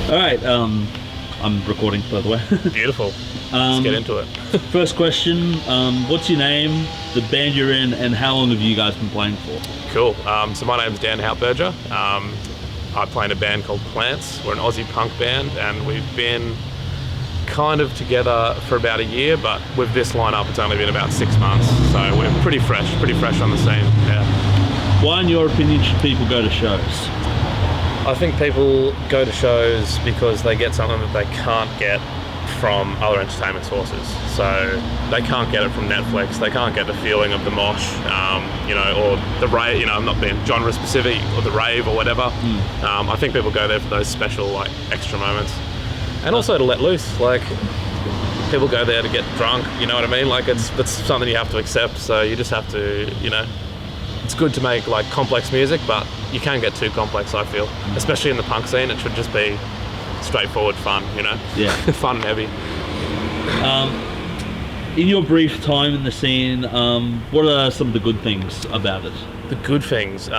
All right, I'm recording, by the way. Beautiful. Let's get into it. First question, what's your name, the band you're in, and how long have you guys been playing for? Cool. So my name's Dan Hauptberger. I play in a band called Plants. We're an Aussie punk band, and we've been kind of together for about a year, but with this lineup, it's only been about 6 months. So we're pretty fresh on the scene. Yeah. Why, in your opinion, should people go to shows? I think people go to shows because they get something that they can't get from other entertainment sources. So they can't get it from Netflix. They can't get the feeling of the mosh, or the rave. I'm not being genre specific, or the rave or whatever. I think people go there for those special, extra moments, and also to let loose. People go there to get drunk. You know what I mean? That's something you have to accept. So you just have to, It's good to make complex music, but you can get too complex, I feel. Especially in the punk scene, it should just be straightforward fun, Yeah. Fun and heavy. In your brief time in the scene, what are some of the good things about it? The good things,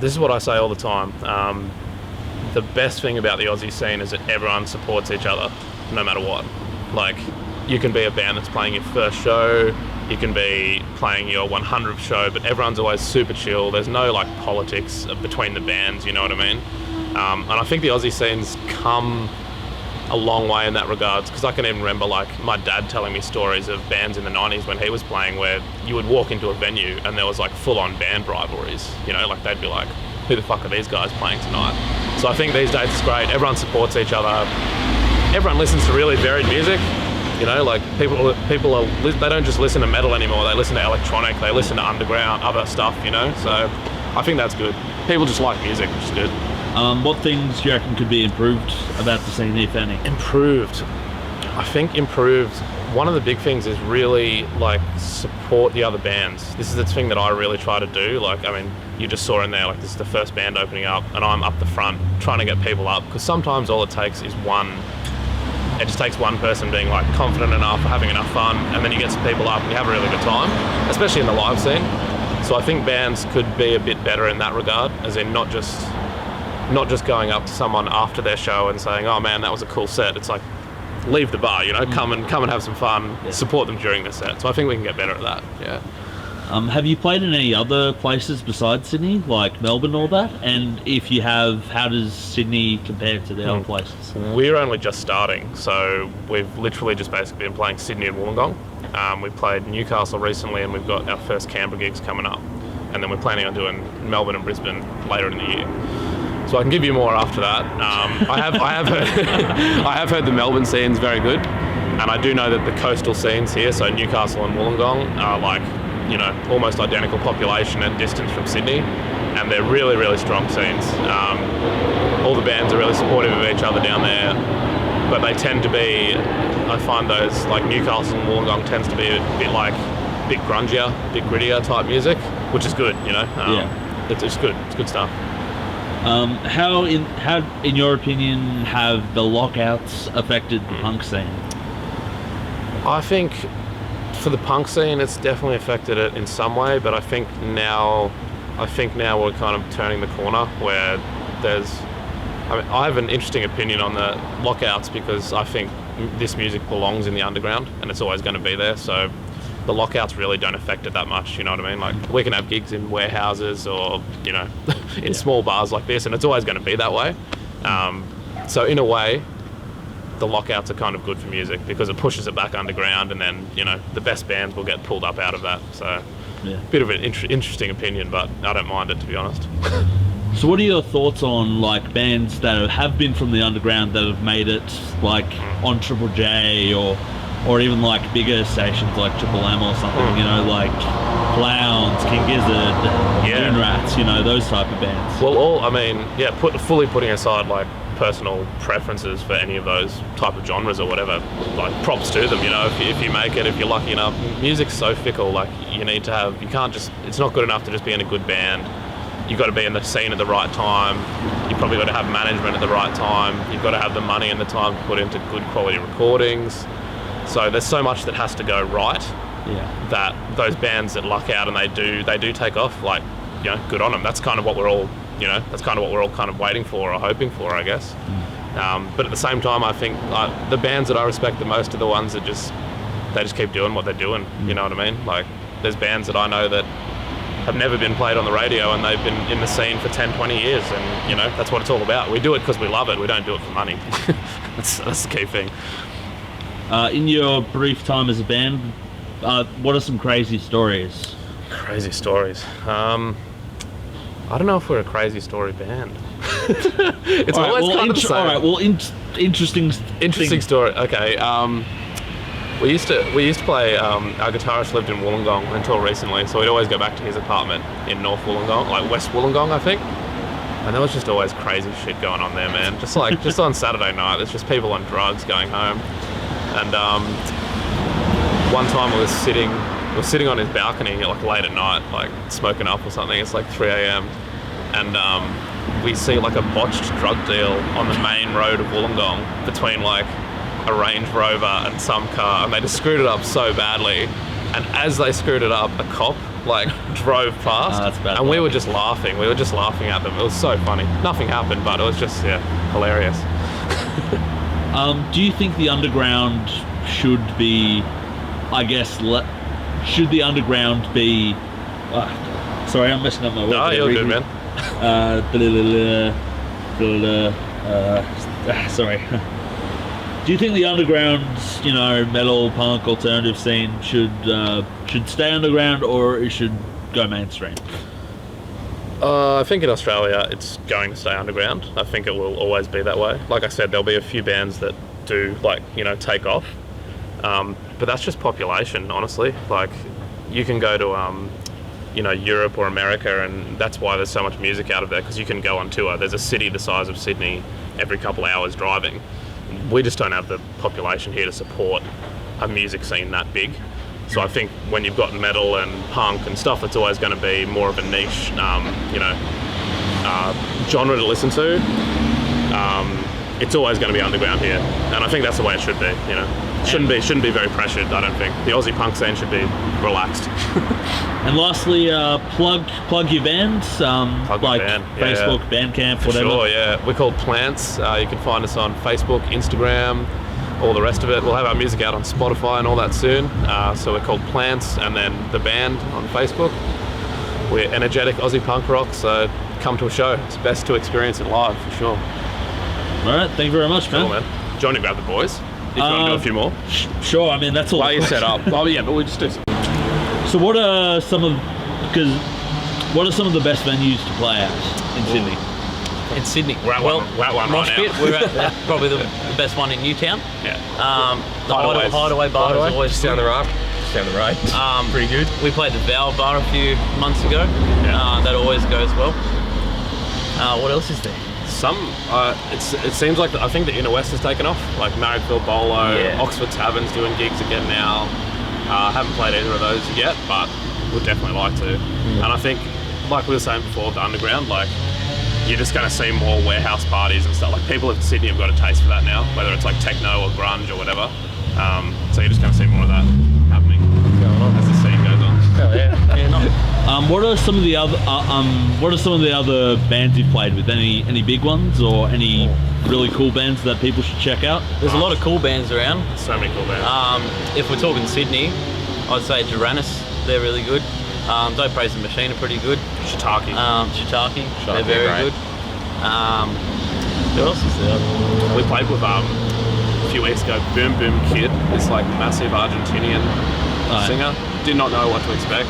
this is what I say all the time, the best thing about the Aussie scene is that everyone supports each other, no matter what. You can be a band that's playing your first show, you can be playing your 100th show, but everyone's always super chill. There's no politics between the bands, you know what I mean? And I think the Aussie scene's come a long way in that regards, because I can even remember my dad telling me stories of bands in the 90s when he was playing, where you would walk into a venue and there was full-on band rivalries, they'd be like, who the fuck are these guys playing tonight? So I think these days it's great. Everyone supports each other. Everyone listens to really varied music. People they don't just listen to metal anymore. They listen to electronic. They listen to underground, other stuff. So I think that's good. People just like music, which is good. What things do you reckon could be improved about the scene, if any? Improved. I think improved. One of the big things is really support the other bands. This is the thing that I really try to do. You just saw in there, this is the first band opening up, and I'm up the front trying to get people up, because sometimes all it takes is one. It just takes one person being confident enough, having enough fun, and then you get some people up and you have a really good time, especially in the live scene. So I think bands could be a bit better in that regard, as in not just going up to someone after their show and saying, "Oh man, that was a cool set." It's leave the bar, come and have some fun, support them during the set. So I think we can get better at that. Yeah. Have you played in any other places besides Sydney, like Melbourne or that? And if you have, how does Sydney compare to the other places? We're only just starting, so we've literally just basically been playing Sydney and Wollongong. We played Newcastle recently, and we've got our first Canberra gigs coming up. And then we're planning on doing Melbourne and Brisbane later in the year. So I can give you more after that. I have heard the Melbourne scene's very good, and I do know that the coastal scenes here, so Newcastle and Wollongong, are almost identical population and distance from Sydney, and they're really, really strong scenes. All the bands are really supportive of each other down there, but they tend to be, I find those, Newcastle and Wollongong tends to be a bit grungier, a bit grittier type music, which is good, It's good. It's good stuff. How, in your opinion, have the lockouts affected the punk scene? I think for the punk scene, it's definitely affected it in some way, but I think now we're kind of turning the corner where I have an interesting opinion on the lockouts, because I think this music belongs in the underground and it's always going to be there. So the lockouts really don't affect it that much, you know what I mean? We can have gigs in warehouses or, in small bars like this, and it's always going to be that way. So in a way, the lockouts are kind of good for music, because it pushes it back underground, and then, the best bands will get pulled up out of that. So bit of an interesting opinion, but I don't mind it, to be honest. So what are your thoughts on bands that have been from the underground that have made it on Triple J or even bigger stations like Triple M or something, Clowns, King Gizzard, Moon Rats, those type of bands? Well, fully putting aside personal preferences for any of those type of genres or whatever, props to them, if you make it, if you're lucky enough. Music's so fickle, it's not good enough to just be in a good band. You've got to be in the scene at the right time. You've probably got to have management at the right time. You've got to have the money and the time to put into good quality recordings. So there's so much that has to go right, that those bands that luck out and they do take off, good on them. That's kind of what we're all you know, that's kind of what we're all kind of waiting for or hoping for, I guess. But at the same time, I think the bands that I respect the most are the ones that they just keep doing what they're doing. You know what I mean? Like, there's bands that I know that have never been played on the radio, and they've been in the scene for 10, 20 years, and, you know, that's what it's all about. We do it because we love it. We don't do it for money. That's the key thing. In your brief time as a band, what are some crazy stories? Crazy stories. I don't know if we're a crazy story band. It's All right, always well, kind of the same. all right, well, interesting Story. Okay. We used to play. Our guitarist lived in Wollongong until recently, so we'd always go back to his apartment in North Wollongong, like West Wollongong, I think. And there was just always crazy shit going on there, man. Just on Saturday night, there's just people on drugs going home. And one time we were sitting on his balcony like late at night, like smoking up or something. It's like 3 a.m. and we see like a botched drug deal on the main road of Wollongong between like a Range Rover and some car, and they just screwed it up so badly. And as they screwed it up, a cop like drove past, that's bad and we luck. were just laughing. We were just laughing at them. It was so funny. Nothing happened, but it was just hilarious. Do you think the underground should be, I guess, should the underground be... sorry, I'm messing up my words. No, you're good, man. Sorry. Do you think the underground, you know, metal, punk, alternative scene should stay underground, or it should go mainstream? I think in Australia it's going to stay underground. I think it will always be that way. Like I said, there'll be a few bands that do, like, you know, take off. But that's just population, honestly. Like, you can go to, you know, Europe or America, and that's why there's so much music out of there, because you can go on tour. There's a city the size of Sydney every couple hours driving. We just don't have the population here to support a music scene that big. So I think when you've got metal and punk and stuff, it's always going to be more of a niche, you know, genre to listen to. It's always going to be underground here, and I think that's the way it should be. You know, shouldn't be very pressured. I don't think the Aussie punk scene should be relaxed. And lastly, plug your bands, like band, Facebook, Bandcamp, whatever. Sure, yeah. We're called Plants. You can find us on Facebook, Instagram, all the rest of it. We'll have our music out on Spotify and all that soon. So we're called Plants, and then the band on Facebook. We're energetic Aussie punk rock, so come to a show. It's best to experience it live, for sure. All right, thank you very much, man. Cool, man. Do you want to grab the boys? If you want to do a few more. Sure, I mean, that's all. Why are you set up? Oh, yeah, but we'll just do some. So what are some of the best venues to play at in Sydney? In Sydney. We're at one right Mosh now. Pit, we're at probably the best one in Newtown. Yeah. The Hideaway Bar is always just down the road. Pretty good. We played the Vow Bar a few months ago. That always goes well. What else is there? It seems like I think the Inner West has taken off. Like Marrickville Bolo, Oxford Tavern's doing gigs again now. Haven't played either of those yet, but would definitely like to. And I think, like we were saying before, the underground, like, you're just going to see more warehouse parties and stuff. Like, people in Sydney have got a taste for that now, whether it's like techno or grunge or whatever. So you're just going to see more of that happening as the scene goes on. Oh, yeah. Nice. What are some of the other bands you've played with? Any big ones or any really cool bands that people should check out? There's a lot of cool bands around. So many cool bands. If we're talking Sydney, I'd say Duranus, they're really good. Don't Praise the Machine are pretty good. Shiitake. Shiitake, they're very good. Who else is there? We played with a few weeks ago, Boom Boom Kid, this like massive Argentinian singer. Did not know what to expect.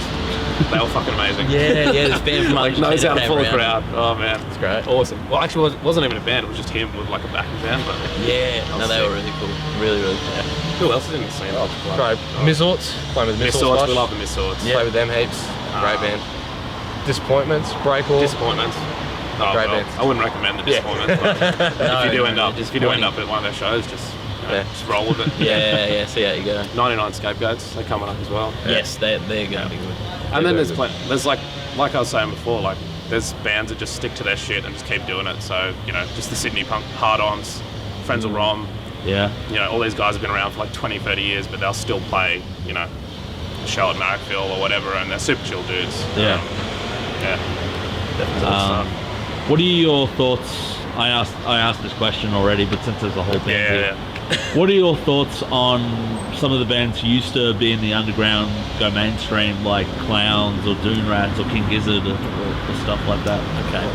They were fucking amazing. Yeah, this band from like Argentina knows how to came pull a around. crowd. Oh man, It's great. awesome. Well, actually, it wasn't even a band. It was just him with like a backing band. But Yeah, no, they were really cool. Really cool. who else is in the scene? Great. Missorts. Playing with Miss Missorts. Swords. We love the Miss Swords. Play with them heaps. Great band. Disappointments. Breakall. Disappointments. Oh, Great well, bands. I wouldn't recommend the Disappointments. But No, if you do end up disappointing. at one of their shows, just Yeah. just roll with it. Yeah, see how you go. 99 Scapegoats. They're coming up as well. Yes, they're going to be good. And then very there's like I was saying before, like there's bands that just stick to their shit and just keep doing it. So, you know, just the Sydney punk hard-ons, Friends of Rom, Yeah. you know, all these guys have been around for like 20, 30 years, but they'll still play, you know, a show at Marrickville or whatever, and they're super chill dudes. Yeah. Yeah. Definitely. What are your thoughts? I asked this question already, but since there's a whole band here, what are your thoughts on some of the bands who used to be in the underground go mainstream, like Clowns or Dune Rats or King Gizzard or stuff like that? Okay.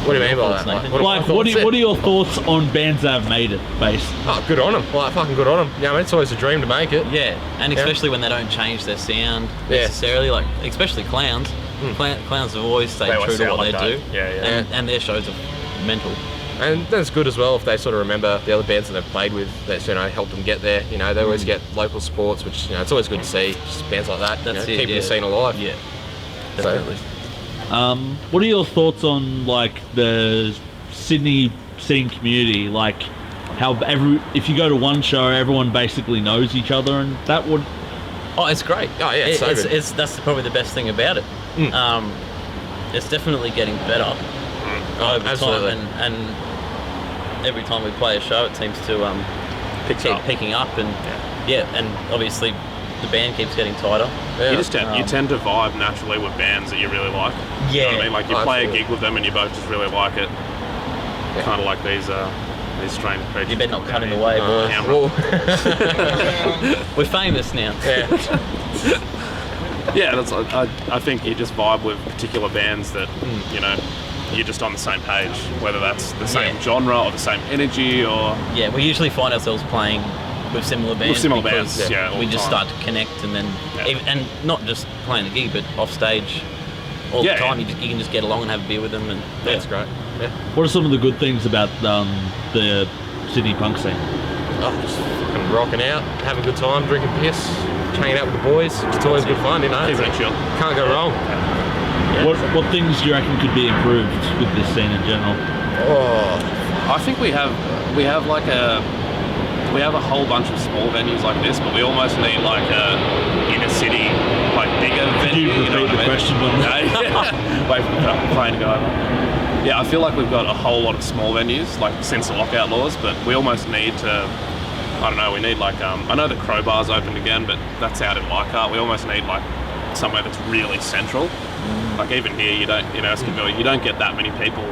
What do you mean by that? What are your thoughts on bands that have made it, based? Oh, good on them. Like, fucking good on them. Yeah, I mean, it's always a dream to make it. Yeah, and especially when they don't change their sound necessarily, like especially Clowns. Clowns have always stayed true to what they do. Yeah. And their shows are mental. And that's good as well if they sort of remember the other bands that they've played with that, you know, helped them get there. You know, they always get local sports, which, you know, it's always good to see. Just bands like that, That's you know, keeping the scene alive. Yeah, definitely. What are your thoughts on like the Sydney scene community? Like how if you go to one show, everyone basically knows each other, and that would. Oh, it's great. Oh yeah, that's probably the best thing about it. It's definitely getting better over absolutely. time, and every time we play a show, it seems to keep picking up, and and obviously the band keeps getting tighter. You just you tend to vibe naturally with bands that you really like. Yeah, you know what I mean, like you play absolutely. a gig with them and you both just really like it. Kind of like these strange creatures. You better not cut in the way, boys. We're famous now. Yeah, that's. I think you just vibe with particular bands that you know you're just on the same page, whether that's the same genre or the same energy or. Yeah, we usually find ourselves playing with similar bands. All because the we just time. start to connect, and then and not just playing the gig, but off stage all the time. You can just get along and have a beer with them, and That's great. Yeah. What are some of the good things about the Sydney punk scene? Oh, just fucking rocking out, having a good time, drinking piss, hanging out with the boys. It's always good fun, you know. Keeping it chill. Can't go wrong. What things do you reckon could be improved with this scene in general? Oh, I think we have like a whole bunch of small venues like this, but we almost need like a inner city, like bigger venue. Could you repeat the question? Wait for the plane to go over. Yeah, I feel like we've got a whole lot of small venues, like since the lockout laws, but we almost need to. I don't know. We need like I know the Crowbar's opened again, but that's out in Leichhardt. We almost need like somewhere that's really central. Like even here, you don't get that many people,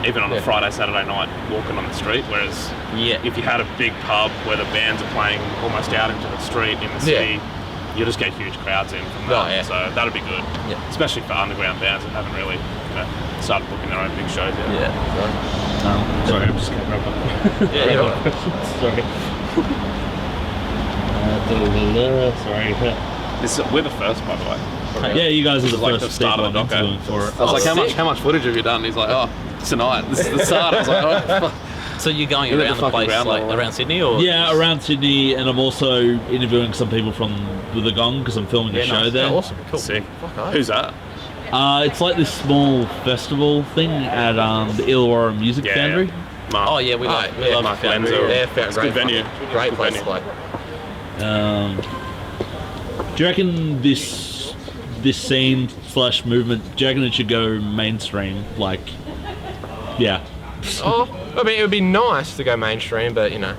even on a Friday, Saturday night, walking on the street. Whereas if you had a big pub where the bands are playing almost out into the street in the city, you just get huge crowds in from that. So that'd be good, especially for underground bands that haven't really started booking their own big shows yet. Sorry, I'm just getting up. Sorry. We're the first, by the way. Yeah, you guys are the like first the start people of I'm the doco. interviewing for it. I was like, how much footage have you done? He's like, oh, tonight. This is the start. I was like, oh, fuck. So you're going You're around the place, like around Sydney, or? Yeah, around Sydney, and I'm also interviewing some people from the Gong because I'm filming a show there. awesome. Cool. Sick. Who's that? It's like this small festival thing at the Illawarra Music Foundry. Mark. Oh yeah, we love Mark Foundry. Lenzo. Yeah, It's a good venue. Great Good place venue. to play. Do you reckon this scene / movement? Do you reckon it should go mainstream? Like, yeah. Oh, I mean, it would be nice to go mainstream, but you know,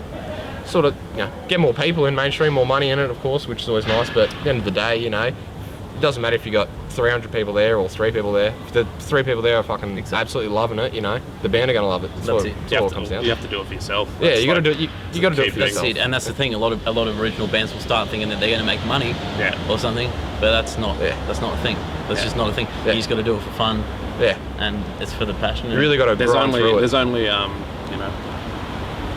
sort of, you know, get more people in mainstream, more money in it, of course, which is always nice. But at the end of the day, you know, it doesn't matter if you got 300 people there or 3 people there. If the 3 people there are fucking absolutely loving it, you know, the band are going to love it. That's all it comes down to. You have to do it for yourself. Yeah, you got to do it. You got to do it for That's yourself. it, and that's the thing. A lot of original bands will start thinking that they're going to make money, or something, but that's not. That's not a thing. That's just not a thing. You just got to do it for fun. Yeah, and it's for the passion. you really got to grind through it. There's only you know,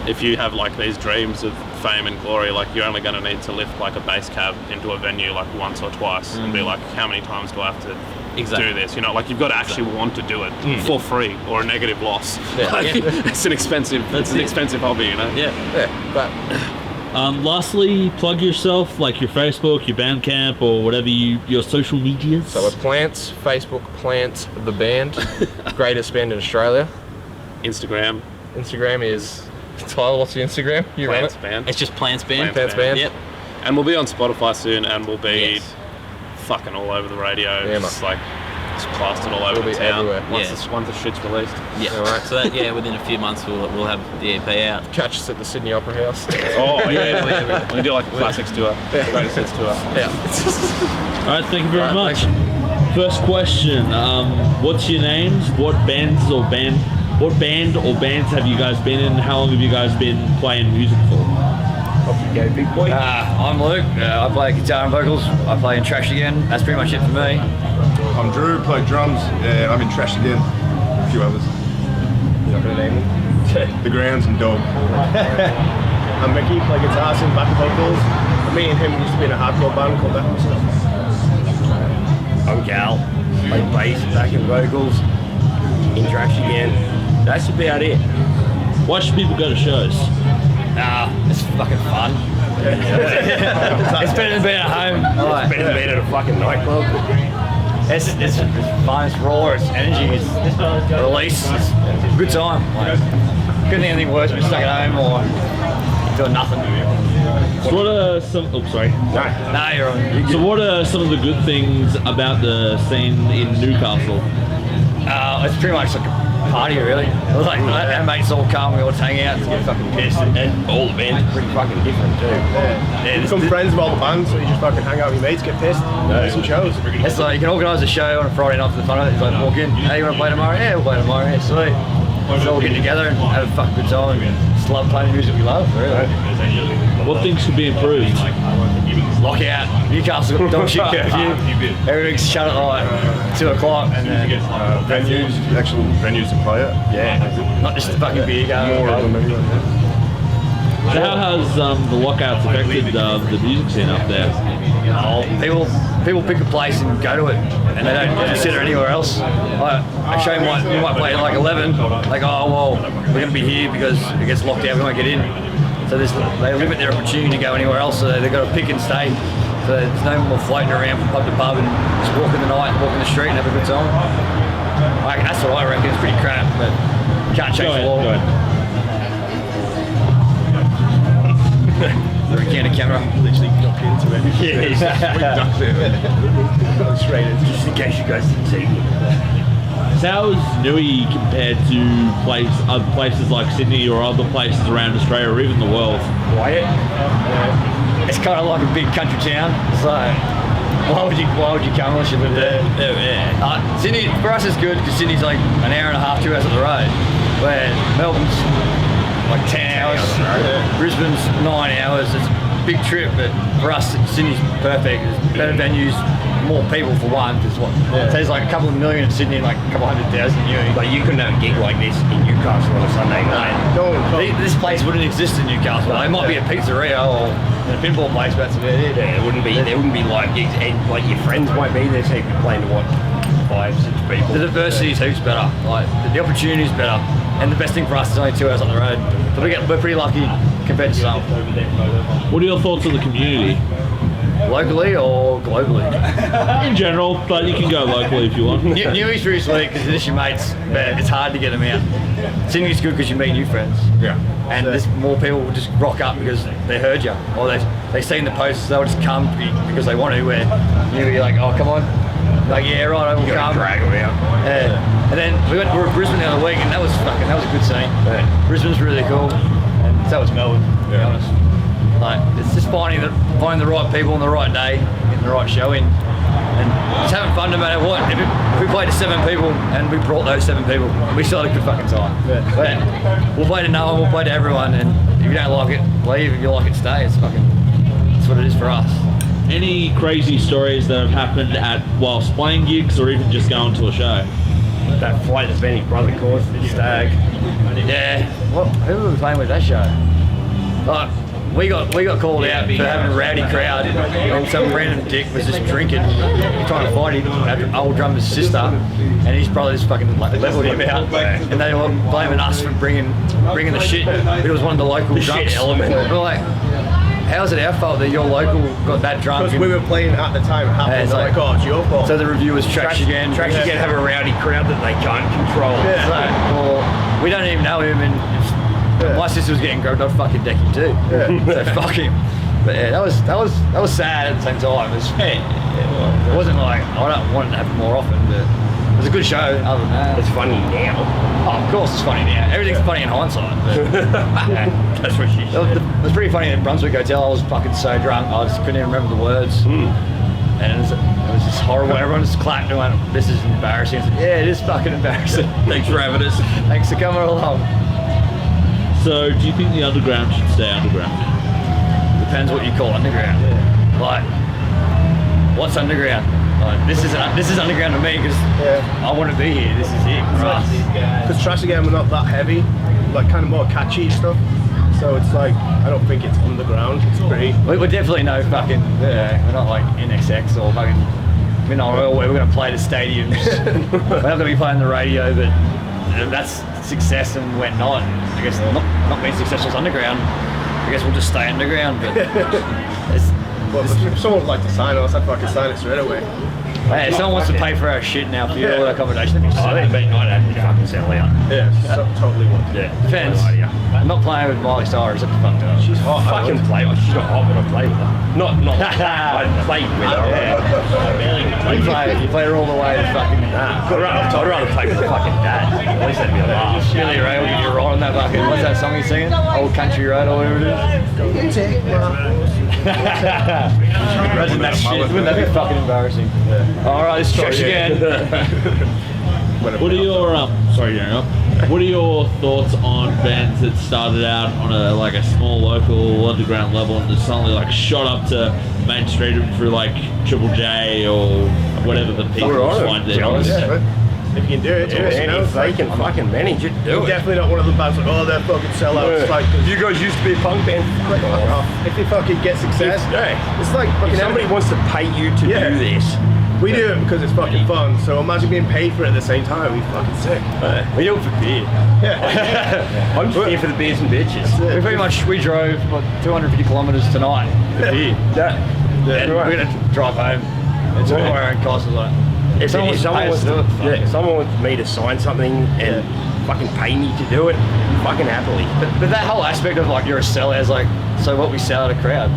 if you have like these dreams of fame and glory, like you're only going to need to lift like a bass cab into a venue like once or twice and be like, how many times do I have to do this? You know, like you've got to actually want to do it for free or a negative loss. It's an expensive hobby, you know. But Lastly, plug yourself, like your Facebook, your Bandcamp, or whatever your social medias. so we're Plants, Facebook, Plants the band, greatest band in Australia. Instagram. Instagram is Tyler. What's your Instagram? You run Plants it. Band. It's just Plants Band. Plants Band. Yep. And we'll be on Spotify soon, and we'll be fucking all over the radio. Yeah, It's like it's plastered all over We'll the be town. everywhere. Once the shit's released. Yeah. All right. So that within a few months we'll have the EP out. Catch us at the Sydney Opera House. Oh yeah, we can do like a classics tour, greatest hits tour. Yeah. All right, thank you very All right, much. thanks. First question, what's your names? What band or bands have you guys been in? How long have you guys been playing music for? Off you go, big boy. I'm Luke. I play guitar and vocals. I play in Trash Again. That's pretty much it for me. I'm Drew, play drums. I'm in Trash Again. A few others. You're not going to name them? The Grounds and Dog. I'm Mickey, play guitar, sing back vocals. Me and him used to be in a hardcore band called That. I'm Gal, play bass, back and vocals, in Trash Again. That's about it. Why should people go to shows? It's fucking fun. It's better than being at home. It's better than being at a fucking nightclub. It's fun, it's raw, it's energy, it's release, it's a good time. Like, couldn't think anything worse than stuck at home or doing nothing. So what are some? Oh, sorry. No, you're on. So what are some of the good things about the scene in Newcastle? It's pretty much like a party, really. Like our mates all come, we all hang out, and get fucking pissed, and all the bands are pretty fucking different too. Yeah, you become friends with all the bands, so you just fucking hang out with your mates, get pissed, do some shows. It's like you can organise a show on a Friday night for the fun of it. It's like walk in, hey, you want to play tomorrow? Yeah, we'll play tomorrow. Yeah, sweet. So all get together and have a fucking good time. Just love playing the music we love, really. What things should be improved? Lockout, Newcastle got dog shit curfew. Everything's shut at like 2 o'clock, and then Actual venues to play at. yeah, not just the fucking beer garden. More of them anyway. So how has the lockouts affected the music scene up there? People pick a place and go to it, and they don't consider anywhere else. Like, a show we might play at like 11. Like, oh well, we're gonna be here because it gets locked out. We won't get in. So they limit their opportunity to go anywhere else. So they've got to pick and stay. So there's no more floating around from pub to pub and just walk in the night, walk in the street, and have a good time. Like, that's what I reckon. It's pretty crap, but you can't change the law. We're in the camera. Literally ducked into it. Yeah, We ducked it. Got straight in. just in case you guys didn't see. So how is Nui compared to other places like Sydney or other places around Australia or even the world? Quiet. It's kind of like a big country town. It's like, why would you come unless you live there? Yeah. Sydney, for us, is good because Sydney's like an hour and a half, 2 hours up the road. Where Melbourne's like 10 hours, Brisbane's 9 hours. It's a big trip, but for us, Sydney's perfect. There's better venues, more people for one. There's like a couple of million in Sydney and like a couple 100,000 in Uni. Like, you couldn't have a gig like this in Newcastle on a Sunday night. This place wouldn't exist in Newcastle. It might be a pizzeria or a pinball place, but that's about it. Yeah, there wouldn't be like gigs, and like your friends might be there, so you could play to what, 5, 6 people. The diversity's heaps better. Like the opportunity's better, and the best thing for us is only 2 hours on the road. So we're pretty lucky compared to some. What are your thoughts on the community? Locally or globally? In general, but you can go locally if you want. Newies pretty sweet because it's your mates, but it's hard to get them out. Sydney's good because you meet new friends. Yeah. And there's more people will just rock up because they heard you, or they seen the posts, they'll just come because they want to. Where you're like, oh come on, like yeah right, I will come. Drag them out. Yeah. And then we were at Brisbane the other week, and that was a good scene. Yeah. Brisbane's really cool, and so was Melbourne. To be honest, like it's just finding the right people on the right day, getting the right show in, and just having fun no matter what. If we played to 7 people and we brought those 7 people, we still had a good fucking time. Yeah. But we'll play to no one, we'll play to everyone, and if you don't like it, leave. If you like it, stay. That's what it is for us. Any crazy stories that have happened whilst playing gigs or even just going to a show? That flight that's been his brother caused, the Stag. Yeah. Well, who were we playing with that show? We got called out for having a rowdy crowd, and some random dick was just drinking, trying to fight him. Our old drummer's sister, and his brothers fucking like leveled him out, and they were blaming us for bringing the shit. It was one of the local drunks. Element. We're like, how's it our fault that your local got that drunk? Because we were playing at the time, it happened. It's like, oh, it's your fault. So the review was Trash Again. Trash Again have a rowdy crowd that they can't control. Yeah. Well, we don't even know him, and my sister was getting grabbed on fucking decking too. Yeah. So fuck him. But yeah, that was sad at the same time. It wasn't like I don't want it to happen more often, but it was a good show. Other than that, It's funny now. oh, of course it's funny now. Everything's funny in hindsight. But, That's what she said. it was pretty funny in Brunswick Hotel. I was fucking so drunk, I just couldn't even remember the words. And it was just horrible. Everyone just clapped and went, "This is embarrassing." I said, "Yeah, it is fucking embarrassing." Thanks for having us. Thanks for coming along. So, do you think the underground should stay underground? Depends what you call underground. Like, what's underground? Like, this is underground to me because I want to be here. This is it for us. Because trash again, we're not that heavy, like kind of more catchy stuff. So it's like, I don't think it's underground. It's pretty. We're definitely no fucking. We're not like NXX or fucking Midnight Oil where we're going to play the stadiums. We're not going to be playing the radio, but that's success and we're not. I guess not being successful is underground. I guess we'll just stay underground. But Well, if someone would like to sign us, I'd fucking sign it straight away. hey, if someone wants to pay for our shit now for all our accommodation, that'd be sick. I'd fucking sell out. Yeah, totally would. Yeah. Depends. I'm not playing with Miley Cyrus. That's fucked up. She's hot. Fucking play. She's not hot, but I play with her. Not. I played with her. I barely played. You play her all the way to fucking. I'd rather play with the fucking dad. At least that'd be a laugh. Billy Ray will get you right on that fucking. What's that song he's singing? Old Country Road or whatever it is. Imagine that shit. Wouldn't that be fucking embarrassing? Alright, let's trash again. What are your sorry, Darren, what are your thoughts on bands that started out on a small local underground level and just suddenly like shot up to mainstream through like Triple J or whatever the people find it? If you can do it, do it. If they can fucking manage it, do it. Definitely not one of the bands like, oh, they're fucking sellouts. Like, You guys used to be a punk band. if you fucking get success, it's like fucking If somebody wants to pay you to do this, we do it because it's fucking fun. So imagine being paid for it at the same time. We fucking sick. We do it for beer. I'm just here for the beers and bitches. We drove what 250 kilometres tonight for beer. And we're gonna drive home. It's all our own costs. Like, If someone wants if someone wants me to sign something and fucking pay me to do it, fucking happily. but that whole aspect of like you're a seller is like, so what we sell at a crowd.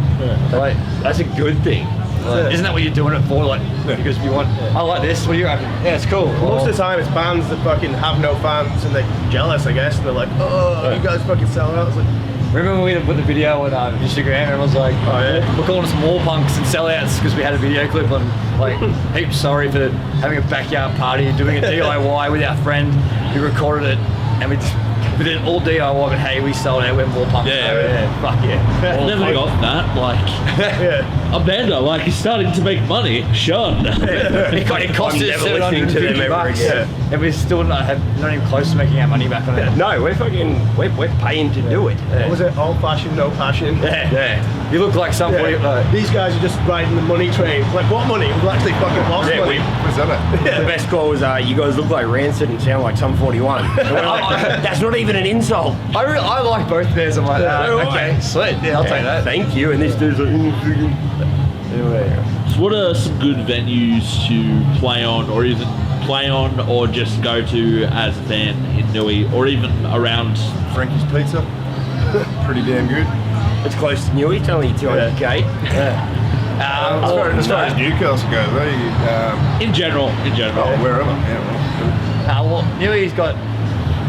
Like, That's a good thing. like, isn't that what you're doing it for? Like, because you want, I like this. What do you reckon? Yeah, it's cool. Most of the time, it's bands that fucking have no fans and they're jealous, I guess. And they're like, oh, you guys fucking sell out. It's like, Remember when we put the video on Instagram and everyone's like, we're calling us more punks and sellouts because we had a video clip on, like, heaps sorry for having a backyard party and doing a DIY with our friend who recorded it, and we did it all DIY, but hey, we sold out, we're more punks. Fuck yeah. Never got that. Like, a bander, like, he's starting to make money. Sean. It cost us never listening to them ever again. And we're still not even close to making our money back on it. No, we're paying to do it. what was it? Old fashioned, no passion. Yeah. You look like somebody. These guys are just riding the money train. Like, what money? We've actually fucking lost money. The best call was, you guys look like Rancid and sound like Sum 41. And we're like, that's not even an insult. I like both pairs. I'm like, okay, sweet. Yeah, I'll take that. Thank you. And this dude's like, So what are some good venues to play on, or even play on, or just go to as a band in Newey, or even around? Frankie's Pizza, pretty damn good. it's close to Newey. It's only 200k. As far as Newcastle goes, In general. wherever. Well, Newey's got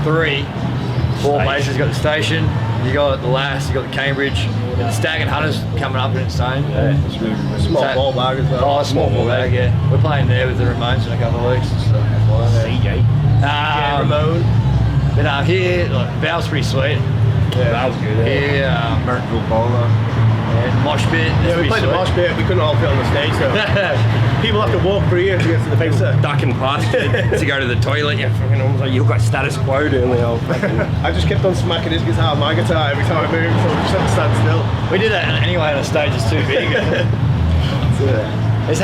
4 places. You've got the station, you got the Lass, you got the Cambridge, and the Stag and Hunters coming up in its own. It's really good. Small ball bag as well. Oh, small ball bag, yeah. We're playing there with the Ramones in a couple of weeks. So CJ. Ramon. But here, like, Val's pretty sweet. That was good. Here, Mertonville Bowler. Mosh Pit. Yeah, we played the mosh pit. We couldn't all fit on the stage, so people have to walk for years to get to the pizza. Ducking past you to go to the toilet. You fucking almost like you look like status quo doing the old fucking. I just kept on smacking his guitar on my guitar every time I moved, so we just had to stand still. We did that anyway on a stage. It's too big. There's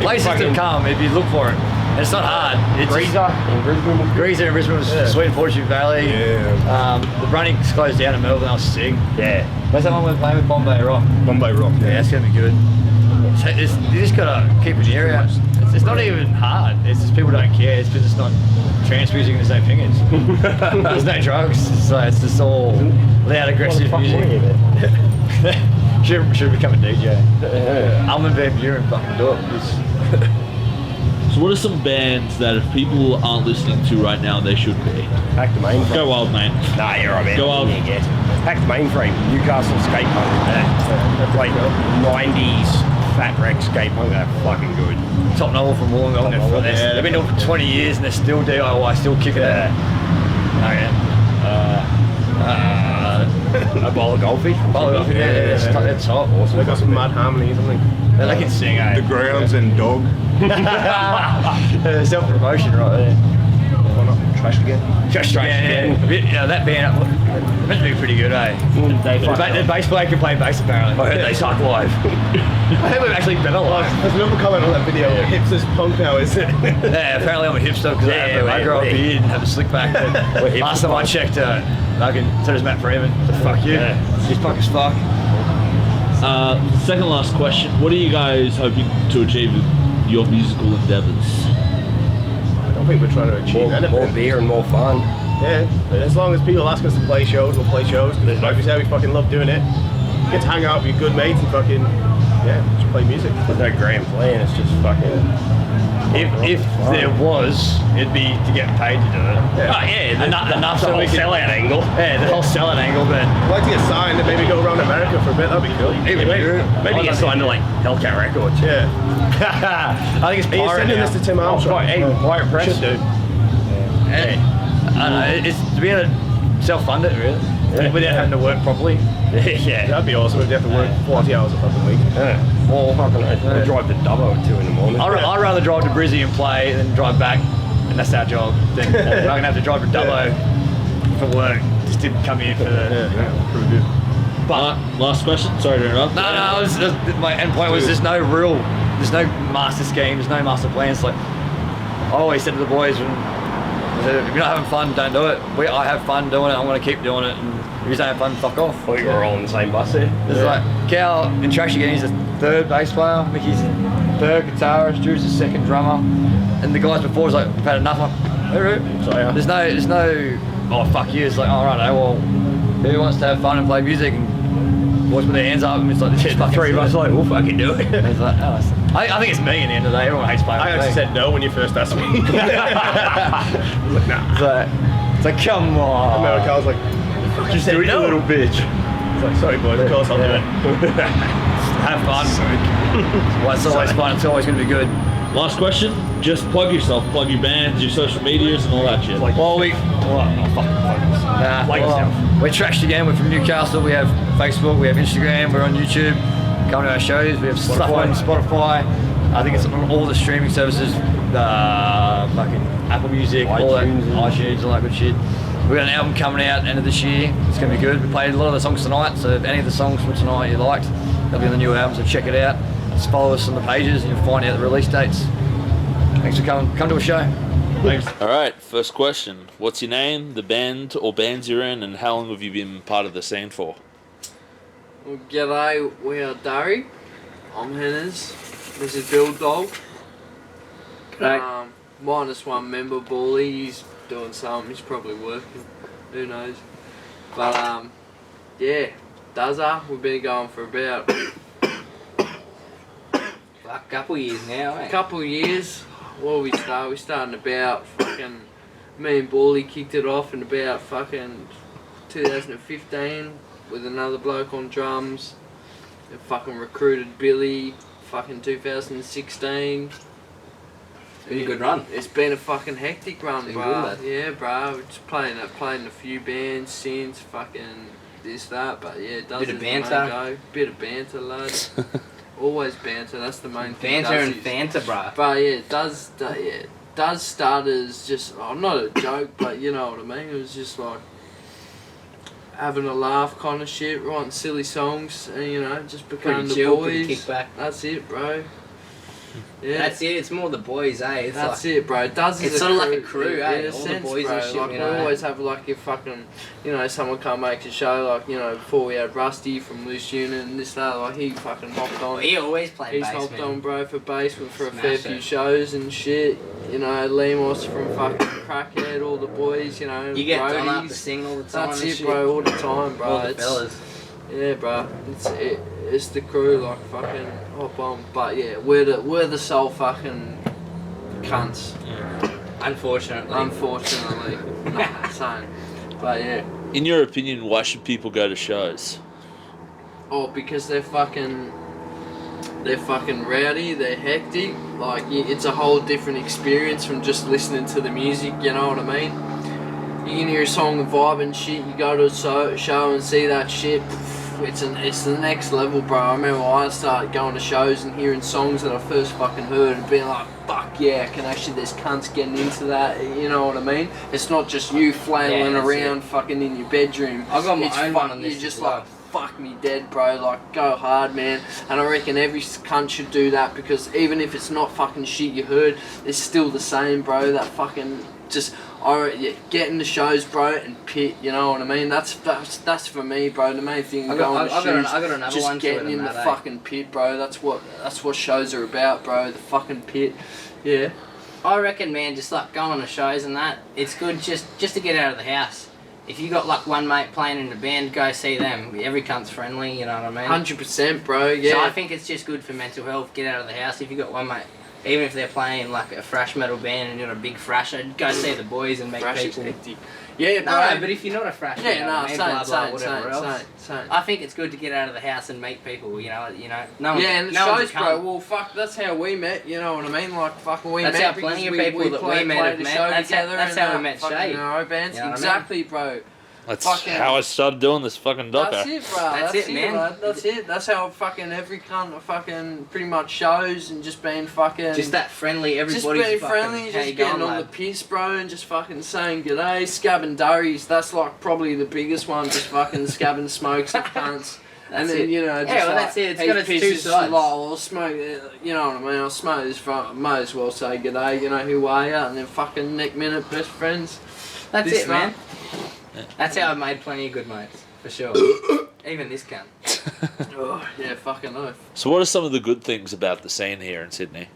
places to come if you look for it. And it's not hard. It's Greaser in Brisbane. Greaser in Brisbane was sweet in Fortune Valley. The Running's closed down in Melbourne. I was sick. Yeah. Where's that one we're playing with? Bombay Rock. Bombay Rock. Yeah, that's gonna be good. You just gotta keep an ear out. It's not even hard. It's just people don't care. It's because it's not trance music and there's no fingers. There's no drugs. It's just all loud, aggressive music. Should become a DJ. Almond Van Buren fucking do it. So what are some bands that if people aren't listening to right now, they should be? Pack the mainframe. Go wild, mate. Nah, you're right, man. Go wild. Pack the mainframe. Newcastle skate punk. Like 90s Fat Rex skate punk, they're fucking good. Top Novel from Wollongong. They've been doing it for 20 years and they're still DIY, still kicking it. Oh yeah. A bowl of goldfish. That's top. Awesome. They got some mad harmonies, I think. They can sing, eh? The Grounds and Dog. Self-promotion right there. Why not? Trash again. Just again. Yeah, that band they're meant to be pretty good, eh? The bass player can play bass apparently. I heard they suck live. I think we're actually better live. There's another comment on that video. Hipsters punk now, is it? Yeah, apparently I'm a hipster because I grew up here and have a slick back. Last time I checked, so does Matt Freeman. So fuck you. He's punk as fuck. Second last question. What are you guys hoping to achieve with your musical endeavours? I don't think we're trying to achieve anything. More beer and more fun. Yeah, as long as people ask us to play shows, we'll play shows. Like we said, we fucking love doing it. Get to hang out with your good mates and fucking, just play music. There's no grand plan, it's just fucking... If there was, it'd be to get paid to do it. Enough the so whole we could... sellout angle. Yeah, the whole sellout angle, but... I'd like to get signed and maybe go around America for a bit, that'd be cool. Maybe get signed to like Hellcat Records. Yeah. I think it's Are you pirate sending now. this to Tim Armstrong? Pirate Press. Should do. Hey, I don't know, it's to be able to self-fund it, really. Without having to work properly. Yeah. That'd be awesome if you have to work 40 hours a fucking week. Or fucking I drive to Dubbo at 2 in the morning. I'd rather drive to Brizzy and play than drive back, and that's our job. Then I'm going to have to drive to Dubbo for work. Just didn't come here for the... But Last question. Sorry to interrupt. my end point was there's no master scheme, there's no master plans. Like I always said to the boys, when I said, if you're not having fun, don't do it. I have fun doing it. I'm going to keep doing it. And if you don't have fun, fuck off. I think we're all on the same bus there. There's like Cal in Trash again. He's the third bass player. Mickey's third guitarist. Drew's the second drummer. And the guys before was like, we've had enough. There's no. Oh fuck you. It's like, all right, well, who wants to have fun and play music and boys put their hands up and it's like the Three of us like, we'll fucking do it. It's like, I think it's me in the end of the day. Everyone hates playing. I actually said no when you first asked me. Like, nah. It's like, come on. I remember Carl's like, You said no, little bitch. It's like, sorry boys, of course I'll do it. Have fun. Well, it's always fun. It's always going to be good. Last question. Just plug yourself. Plug your bands, your social medias, and all that shit. We're Trashed Again. We're from Newcastle. We have Facebook. We have Instagram. We're on YouTube. Come to our shows. We have stuff on Spotify. I think it's on all the streaming services. Fucking Apple Music, iTunes, all that good shit. We've got an album coming out end of this year. It's going to be good. We played a lot of the songs tonight, so if any of the songs from tonight you liked, they'll be on the new album, so check it out. Just follow us on the pages and you'll find out the release dates. Thanks for coming. Come to a show. Thanks. All right, first question. What's your name, the band or bands you're in, and how long have you been part of the scene for? Well, g'day, we are Durry. I'm Henners. This is Bill Dog. Minus one member, Bally. He's doing something. He's probably working. Who knows? But yeah, Duzza. We've been going for about a couple years now, eh? Couple years. Well, we started about fucking. Me and Bally kicked it off in about fucking 2015 with another bloke on drums. And fucking recruited Billy. Fucking 2016. It's been a good run. It's been a fucking hectic run, bro. Yeah, bro. We're just playing a few bands since fucking this, that, but yeah, it does. Bit of banter. Bit of banter, lads. Always banter. That's the main thing. Banter and banter, bro. But yeah, it does start as just not a joke, but you know what I mean. It was just like having a laugh kind of shit, writing silly songs, and you know, just becoming the chill, boys. kick back. That's it, bro. Yeah. That's it. It's more the boys, eh? That's it, bro. It's sort of like a crew, eh? All the boys bro. and shit. Like we always have like your fucking, you know, someone come make a show. Like you know, before we had Rusty from Loose Unit and this that. Like he fucking hopped on. He always played bass. He's hopped on, bro, for bass for a fair few shows and shit. You know, Lemos from fucking Crackhead, all the boys. You know, you get done up to sing all the time. That's it, bro. All the time, bro. All the fellas. Yeah, bro. It's the crew, like fucking hop on. But yeah, we're the sole fucking cunts. Unfortunately. Nah, same. But yeah. In your opinion, why should people go to shows? Oh, because they're fucking. They're fucking rowdy, they're hectic. Like, it's a whole different experience from just listening to the music, you know what I mean? You can hear a song and vibe and shit, you go to a show and see that shit, it's the next level, bro. I remember I started going to shows and hearing songs that I first fucking heard and being like, fuck yeah, can actually, there's cunts getting into that, you know what I mean? It's not just you flailing around fucking in your bedroom. I got my own one on this. You're just like, fuck me dead, bro. Like, go hard, man. And I reckon every cunt should do that, because even if it's not fucking shit you heard, it's still the same, bro. That fucking just, get in the shows, bro, and pit. You know what I mean? That's for me, bro. The main thing going to shows, I got another just one getting in the fucking pit, bro. That's what shows are about, bro. The fucking pit. Yeah. I reckon, man, just like going to shows and that, it's good just to get out of the house. If you got like one mate playing in a band, go see them. Every cunt's friendly, you know what I mean? 100%, bro, yeah. So I think it's just good for mental health, get out of the house. If you got one mate, even if they're playing like a thrash metal band and you're a big thrasher, go see the boys and make people... Yeah, bro. No, but if you're not a thrasher, yeah, no, same. I think it's good to get out of the house and meet people, you know. No yeah, and it shows, bro. Well, fuck, that's how we met, you know what I mean? Like, fucking we met. That's how plenty of people that we met have met. That's how we met Shay. Bands. You know exactly, bro. That's how I started doing this fucking doco. That's it, bro. That's it, man. Bro. That's it. That's how fucking every cunt fucking pretty much shows, and just being fucking... Just that friendly, everybody's just being friendly, just getting on the piss, bro, and just fucking saying g'day, scabbing durries. That's like probably the biggest one, just fucking scabbing smokes and cunts. And then, you know, just that's it. It's got its two sides. Like, I'll smoke, you know what I mean? I'll smoke this, might as well say g'day, you know, who are you? And then fucking next minute, best friends. That's it, man. That's how I've made plenty of good mates, for sure. Even this cunt. Oh, yeah, fucking oath. So what are some of the good things about the scene here in Sydney?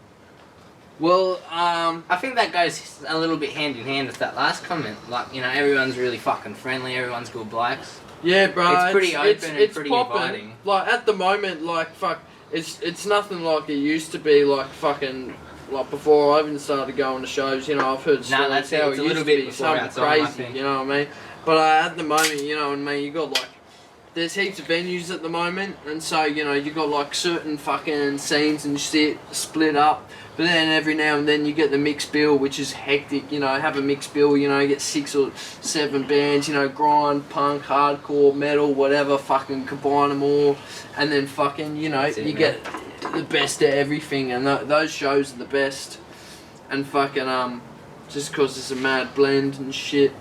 Well, I think that goes a little bit hand in hand with that last comment. Like, you know, everyone's really fucking friendly, everyone's good blokes. Yeah, bro. It's pretty open and pretty inviting. Like, at the moment, like, fuck, it's nothing like it used to be, like, fucking... Like, before I even started going to shows, you know, I've heard stories that's how it. It used to be something crazy, you know what I mean? But at the moment, you know what I mean, you got, like, there's heaps of venues at the moment, and so, you know, you got, like, certain fucking scenes and shit split up, but then every now and then you get the mixed bill, which is hectic, you know, have a mixed bill, you know, you get 6 or 7 bands, you know, grind, punk, hardcore, metal, whatever, fucking combine them all, and then fucking, you know, you get the best of everything, and those shows are the best, and fucking, just cause it's a mad blend and shit.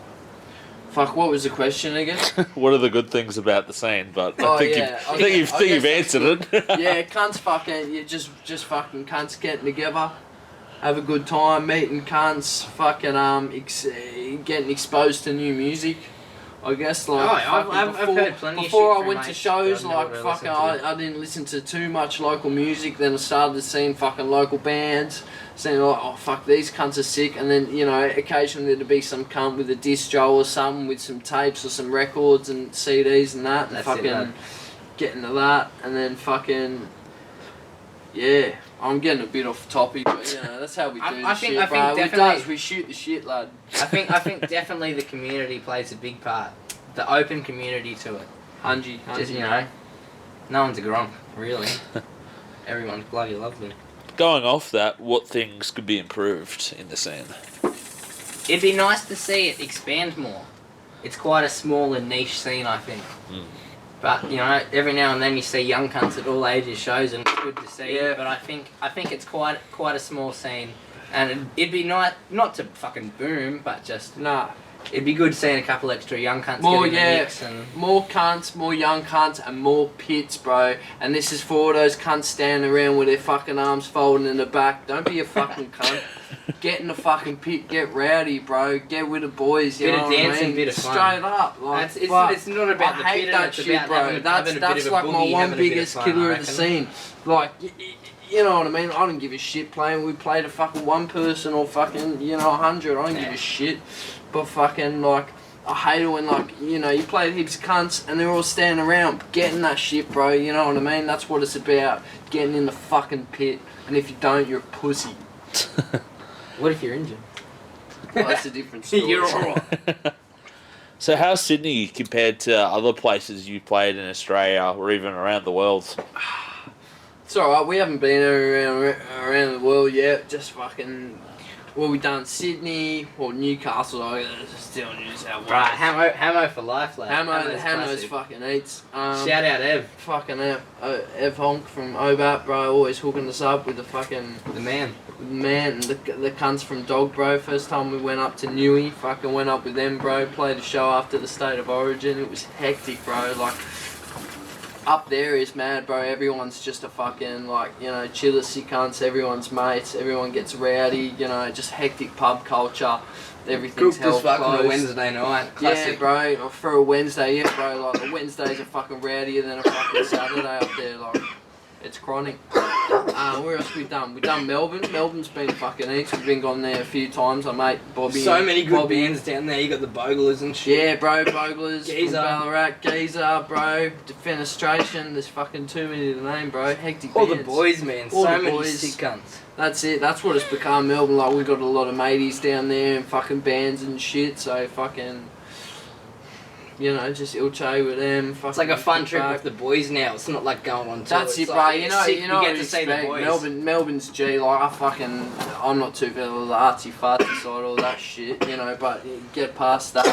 Fuck, what was the question again? What are the good things about the scene? But I think you've answered it. Yeah, cunts fucking, you just fucking cunts getting together, have a good time, meeting cunts, fucking getting exposed to new music. I guess like I've heard plenty before of shit I went to shows, like fucking I didn't listen to too much local music. Then I started seeing fucking local bands, saying like, oh fuck, these cunts are sick. And then, you know, occasionally there'd be some cunt with a disc joll or something with some tapes or some records and CDs and that, and fucking getting to that, and then fucking yeah. I'm getting a bit off topic, but you know, that's how we do this shit, bro. We shoot the shit, lad. I think definitely the community plays a big part. The open community to it. Hungy. Just, you know, no one's a gronk, really. Everyone's bloody lovely. Going off that, what things could be improved in the scene? It'd be nice to see it expand more. It's quite a small and niche scene, I think. But, you know, every now and then you see young cunts at all ages shows, and it's good to see. Yeah. But I think it's quite a small scene, and it'd be nice not to fucking boom, but just it'd be good seeing a couple extra young cunts get in the mix and more cunts, more young cunts, and more pits, bro. And this is for all those cunts standing around with their fucking arms folding in the back. Don't be a fucking cunt. Get in the fucking pit, get rowdy, bro. Get with the boys, you know what I mean? Bit of dancing, bit of fun. Straight up, like it's not about the pit, it's about bro. That's like my one biggest killer of the scene. Like, you know what I mean? I don't give a shit playing. We played a fucking 1 person or fucking, you know, 100. I don't give a shit. But fucking, like, I hate it when, like, you know, you play heaps of cunts and they're all standing around getting that shit, bro. You know what I mean? That's what it's about. Getting in the fucking pit. And if you don't, you're a pussy. What if you're injured? Well, that's a different story. You're alright. So how's Sydney compared to other places you've played in Australia or even around the world? It's alright, we haven't been around the world yet, just fucking... Well, we done Sydney or Newcastle, still New South Wales. Right, Hamo for life, lad. Hamo's fucking eats. Shout out Ev. Fucking Ev Honk from Obat, bro, always hooking us up with the fucking... The man. And the cunts from Dog, bro. First time we went up to Newey, fucking went up with them, bro. Played a show after the State of Origin. It was hectic, bro. Like, up there is mad, bro. Everyone's just a fucking, like, you know, chillissy cunts. Everyone's mates. Everyone gets rowdy, you know, just hectic pub culture. Everything's held close. On a Wednesday night. Classic. Yeah, bro. For a Wednesday, yeah, bro. Like, the Wednesdays are fucking rowdier than a fucking Saturday up there. Like, it's chronic. Where else we done? We done Melbourne. Melbourne's been fucking eats. We've been gone there a few times. I mate Bobby. So many good bands down there. You got the Boglers and shit. Yeah, bro. Boglers. Geezer. From Ballarat. Geezer, bro. Defenestration. There's fucking too many to name, bro. Hectic All bands. the boys, man. All so the many boys. sick cunts. That's it. That's what it's become, Melbourne. Like, we got a lot of mateys down there and fucking bands and shit. So fucking, you know, just ilche with them. Fucking It's like a fun trip with the boys now. It's not like going on tour. That's It's it, bro. like, You know, sick, you know you what get to see the expect. boys. Melbourne's G. Like, I'm not too bad with the artsy fartsy side, all that shit. You know, but you get past that,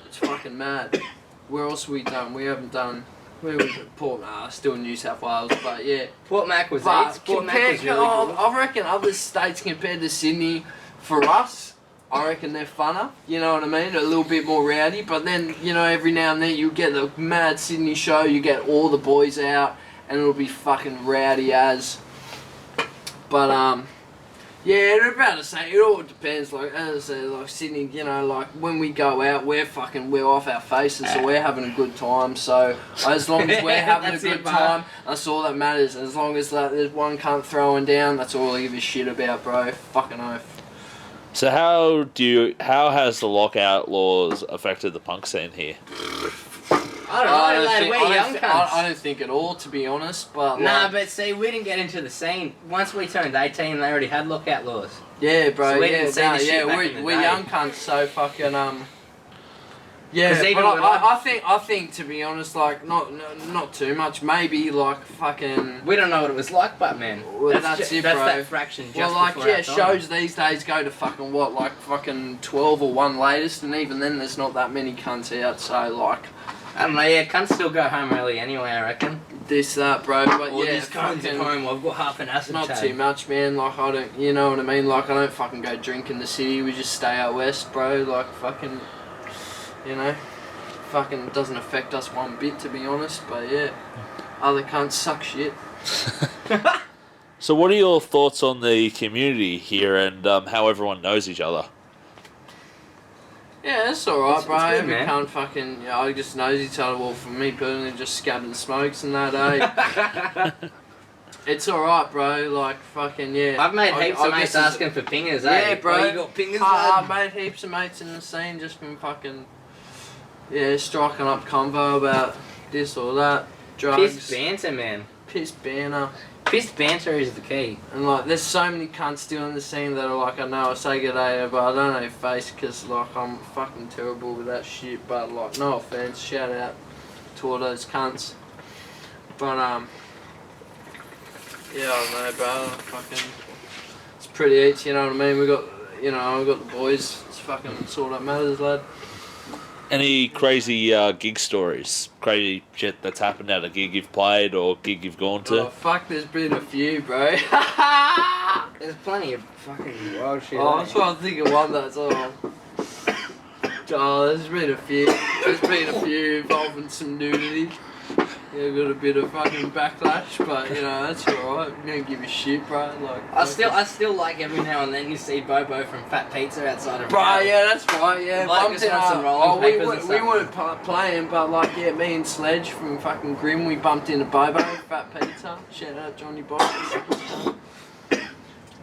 it's fucking mad. Where else we done? We haven't done. Where was it? Still New South Wales, but yeah. Port Mac was But eats. Port Mac was really good. I reckon other states compared to Sydney, for us, I reckon they're funner. You know what I mean? A little bit more rowdy. But then, you know, every now and then you get the mad Sydney show. You get all the boys out, and it'll be fucking rowdy as. But yeah, I'm about to say it all depends. Like as I say, like Sydney, you know, like when we go out, we're off our faces, so we're having a good time. So as long as we're having a good time, that's all that matters. As long as there's one cunt throwing down, that's all I give a shit about, bro. Fucking oath. So how has the lockout laws affected the punk scene here? I don't know, lad. We're young cunts. I don't think at all, to be honest. But Nah, like, but see, we didn't get into the scene. Once we turned 18, they already had lockout laws. yeah, bro. So we yeah, didn't see the shit back in the we're day. young cunts, so fucking Yeah, 'Cause but even when I think to be honest, like not too much. Maybe like fucking. We don't know what it was like, but man, Well, that's it, that's bro. that fraction just Well, like before yeah, our time. shows these days go to fucking what, like fucking 12 or 1 latest, and even then there's not that many cunts out. So like, I don't know. Yeah, cunts still go home early anyway. I reckon. this that, bro. But Or yeah, just going to fucking home. I've got half an acid not tab. too much, man. Like I don't, you know what I mean. Like I don't fucking go drink in the city. We just stay out west, bro. Like fucking, you know. Fucking doesn't affect us one bit, to be honest, but yeah, other cunts suck shit. So what are your thoughts on the community here and how everyone knows each other? Yeah, it's alright, It's bro. good, Every man. cunt fucking, you know, I just knows each other. Well, for me personally, just scabbing smokes and that, eh? It's alright, bro. Like fucking yeah. I've made I- heaps I of mates guess it's- asking for pingers, Yeah, eh? bro. Oh, you got pingers, I've lad? made heaps of mates in the scene just from fucking yeah, striking up convo about this or that, drugs, Piss banter, man. piss banner. Piss banter is the key. And like, there's so many cunts still in the scene that are like, I know I say good day, but I don't know face because like I'm fucking terrible with that shit. But like, no offense, shout out to all those cunts. But yeah, I don't know, bro. Fucking, it's pretty easy, you know what I mean. We got, you know, we got the boys. It's fucking, it's all that matters, lad. Any crazy gig stories? Crazy shit that's happened at a gig you've played or gig you've gone to? Oh fuck, there's been a few, bro. There's plenty of fucking wild shit. Oh, eh? I'm trying to think of one that's all. Oh, there's been a few. There's been a few involving some nudity. Yeah, got a bit of fucking backlash, but you know that's alright. We don't give a shit, bro. Like I still like every now and then you see Bobo from Fat Pizza outside of. bro, yeah, that's right. Yeah, Like bumped us on some rolling oh, papers and we stuff. weren't playing, but like yeah, me and Sledge from fucking Grim, we bumped into Bobo, Fat Pizza. Shout out Johnny Box.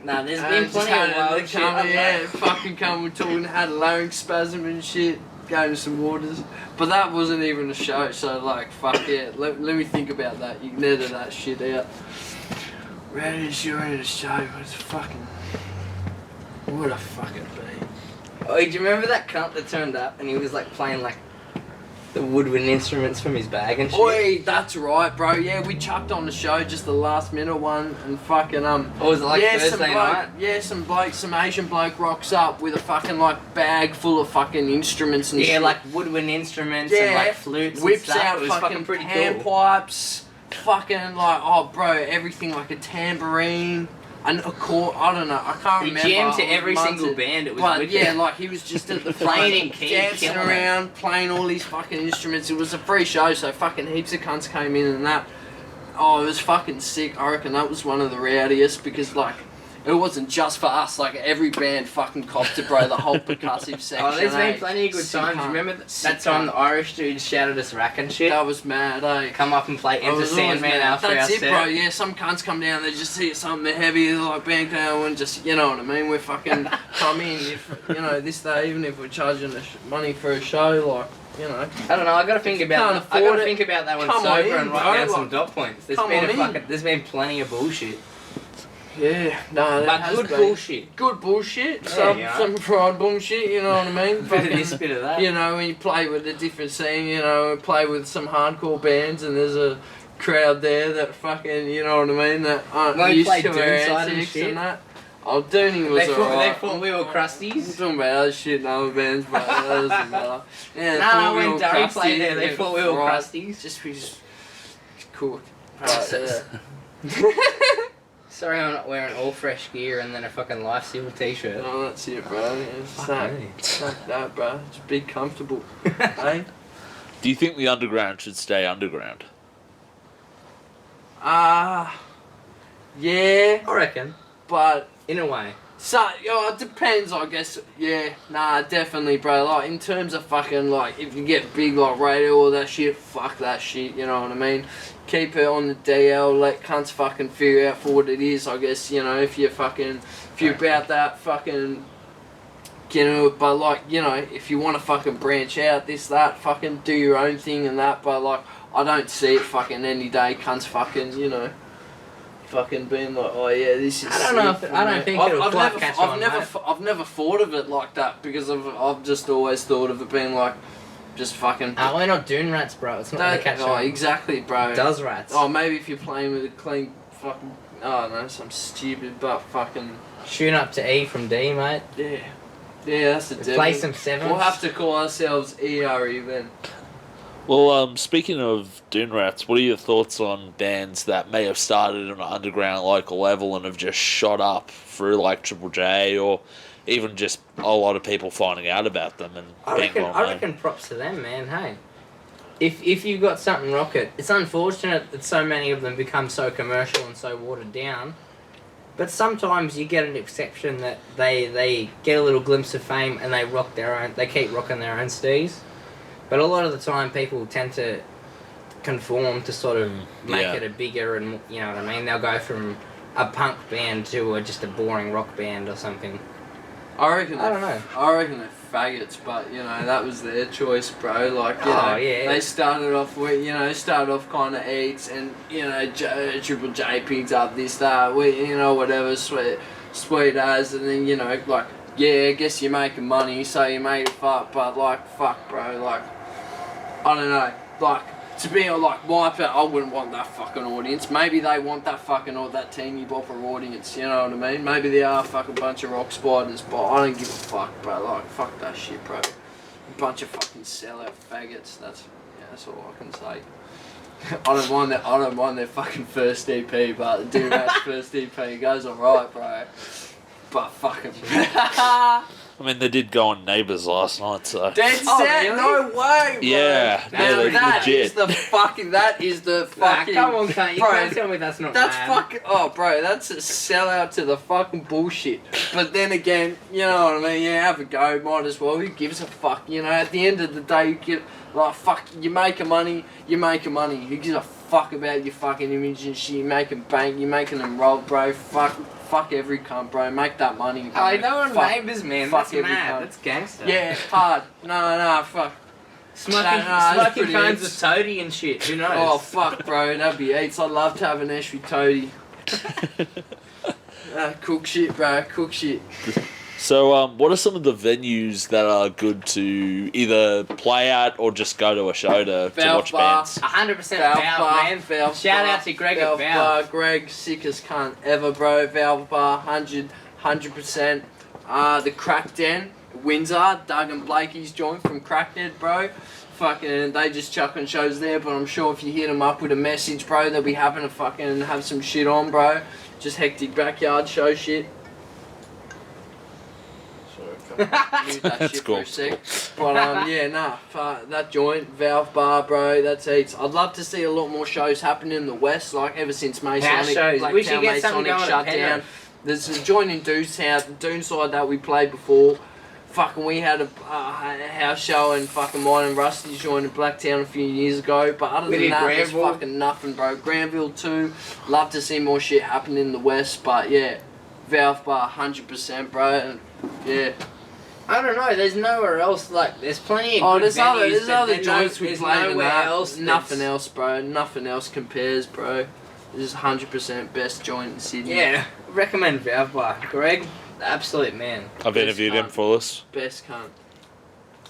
Nah, there's been plenty of wild shit. Yeah, fucking come, we're talking, had a larynx spasm and shit, going to some waters. But that wasn't even a show, so like, fuck yeah, let me think about that. You can edit that shit out. Ready to show in a show, but it's fucking, what a fucking be. Oh, do you remember that cunt that turned up and he was like playing like the woodwind instruments from his bag and shit. Oi, that's right, bro. Yeah, we chucked on the show just the last minute one and fucking What was it like yeah, Thursday night? Yeah, some Asian bloke rocks up with a fucking like bag full of fucking instruments and Yeah, shit. like woodwind instruments and like flutes whips and stuff. out It was fucking pretty cool. panpipes, fucking like everything like a tambourine. And a chord, I don't know, I can't He remember. jammed to every months single it- band, it was But wicked. yeah, like he was just at the Playing front, in key, dancing killing it. around, playing all these fucking instruments. It was a free show, so fucking heaps of cunts came in and that. Oh, it was fucking sick. I reckon that was one of the rowdiest because like, it wasn't just for us, like every band fucking copped it, bro, the whole percussive section. Oh, there's been eh? plenty of good Sick times. cunt. Remember that Sick time cunt. the Irish dudes shouted us rack and shit? That was mad, eh? Come up and play I Enter was always Sandman mad. after our That's it, set. bro. Yeah, some cunts come down, they just see something heavy, they're like bang down and just, you know what I mean? We're fucking come in, if, you know, this day, even if we're charging money for a show, like, you know. I don't know. I gotta think about. can't I gotta afford it, think about that one come on sober in, and bro, write down some like, dot points. There's come been on in. there's been plenty of bullshit, Yeah, no, that but has good been bullshit. Good bullshit. Yeah, Some you know. some pride bullshit. You know what I mean? Bit of Fucking, this, bit of that. you know, when you play with a different scene, you know, play with some hardcore bands, and there's a crowd there that fucking, you know what I mean, that aren't When we used played to our Doonside and antics shit. and that. Oh, Dooning was They alright. thought we were I'm crusties. talking about other shit in other bands, but that doesn't matter. Yeah, Nah, we when were Durry crusty, played there, they yeah, thought we were right. crusties. We just cooked. But, yeah. Sorry, I'm not wearing all fresh gear and then a fucking Life Seal t-shirt. Oh, that's it, bro. It's Fuck that, me. fuck that, bro. Just be comfortable, eh? Do you think the underground should stay underground? Yeah, I reckon, but in a way. so it depends, I guess. Yeah, nah, definitely, bro. Like in terms of fucking like, if you get big like radio or that shit, fuck that shit. You know what I mean? Keep it on the DL. Let cunts fucking figure out for what it is. I guess you know if you're about that fucking. You know, but like, you know, if you want to fucking branch out, this, that, fucking do your own thing and that, but like, I don't see it fucking any day, cunts fucking, you know, fucking being like, oh yeah, this is I don't know sick, if- I don't mate. think it'll I've quite never, catch I've on, never, mate. I've never thought of it like that, because I've just always thought of it being like, just fucking... We're not doing rats, bro. It's not gonna catch oh, on. exactly, bro. It does rats. Oh, maybe if you're playing with a clean fucking, I don't know, some stupid but fucking... Tune up to E from D, mate. Yeah. Yeah, that's the devil. Play some sevens. We'll have to call ourselves ERE then. Well, speaking of Dune Rats, what are your thoughts on bands that may have started on an underground local level and have just shot up through like Triple J, or even just a lot of people finding out about them and being well I known? reckon props to them, man. Hey, if you've got something rocket, it's unfortunate that so many of them become so commercial and so watered down. But sometimes you get an exception that they get a little glimpse of fame and they rock their own. They keep rocking their own steez. But a lot of the time, people tend to conform to sort of make yeah. it a bigger and, you know what I mean. They'll go from a punk band to just a boring rock band or something. I reckon I don't know. I reckon they're faggots, but you know that was their choice, bro. Like you Oh, know, yeah. they started off with kind of eats, and you know Triple J picked up this that, you know whatever sweet as, and then you know like yeah, I guess you're making money, so you made it fuck, but like fuck, bro, like I don't know, like. To be like I wouldn't want that fucking audience. Maybe they want that fucking or that teeny bopper audience. You know what I mean? Maybe they are a fucking bunch of rock spiders, but I don't give a fuck, bro. Like fuck that shit, bro. A bunch of fucking sellout faggots. That's all I can say. I don't mind their fucking first EP, but the Durry first EP goes alright, bro. But fucking. I mean, they did go on Neighbours last night, so... Dead set? Really? No way, bro. Yeah, Now no, they're that legit. is the fucking. That is the fucking. Come on, cunt. You bro, can't tell me that's not That's mad. fucking. Oh, bro, that's a sellout to the fucking bullshit. But then again, you know what I mean? Yeah, have a go. Might as well. Who gives a fuck? You know, at the end of the day, you get like fuck. You making money. You making money. Who gives a fuck about your fucking image and shit? You making bank. You making them roll, bro. Fuck every cunt, bro. Make that money. Bro. Oh, no one Fuck- Neighbours, man. fuck That's every mad. cunt. That's gangster. Yeah, hard. No, fuck. Smoking, Nah, it's smoking pretty cones eats. of toady and shit. Who knows? Oh fuck, bro, that'd be eats. I'd love to have an Esh with Toady. Cook shit, bro. Cook shit. So, what are some of the venues that are good to either play at or just go to a show to watch bands? 100% Valve Valve, Bar, man. Valve Shout Bar, out to Greg Valve at Bar, Valve. Greg, sickest cunt ever, bro. Valve Bar, 100%. The Crack Den, Windsor, Doug and Blakey's joint from Crackhead, bro. Fucking, they just chucking shows there, but I'm sure if you hit them up with a message, bro, they'll be happy to fucking have some shit on, bro. Just hectic backyard show shit. Mute that That's shit cool. for a sec. But yeah, nah, that joint, Valve Bar, bro, that's heaps. I'd love to see a lot more shows happening in the West, like ever since Masonic, shows. We should Blacktown get something Masonic going shut at down. Penrith. There's a joint in Doonside that we played before. Fucking, we had a house show and fucking mine and Rusty's joined in Blacktown a few years ago. But other We than did that, there's Granville. fucking nothing, bro. Granville too. Love to see more shit happening in the West, but yeah, Valve Bar 100%, bro. And yeah. I don't know. There's nowhere else. Like, there's plenty of Oh, good there's venues, other but joints we there's played in nowhere that. else. Nothing else, bro. Nothing else compares, bro. This is 100% best joint in Sydney. Yeah, recommend Valve Bar. Greg, the absolute man. I've interviewed him for this. Best cunt.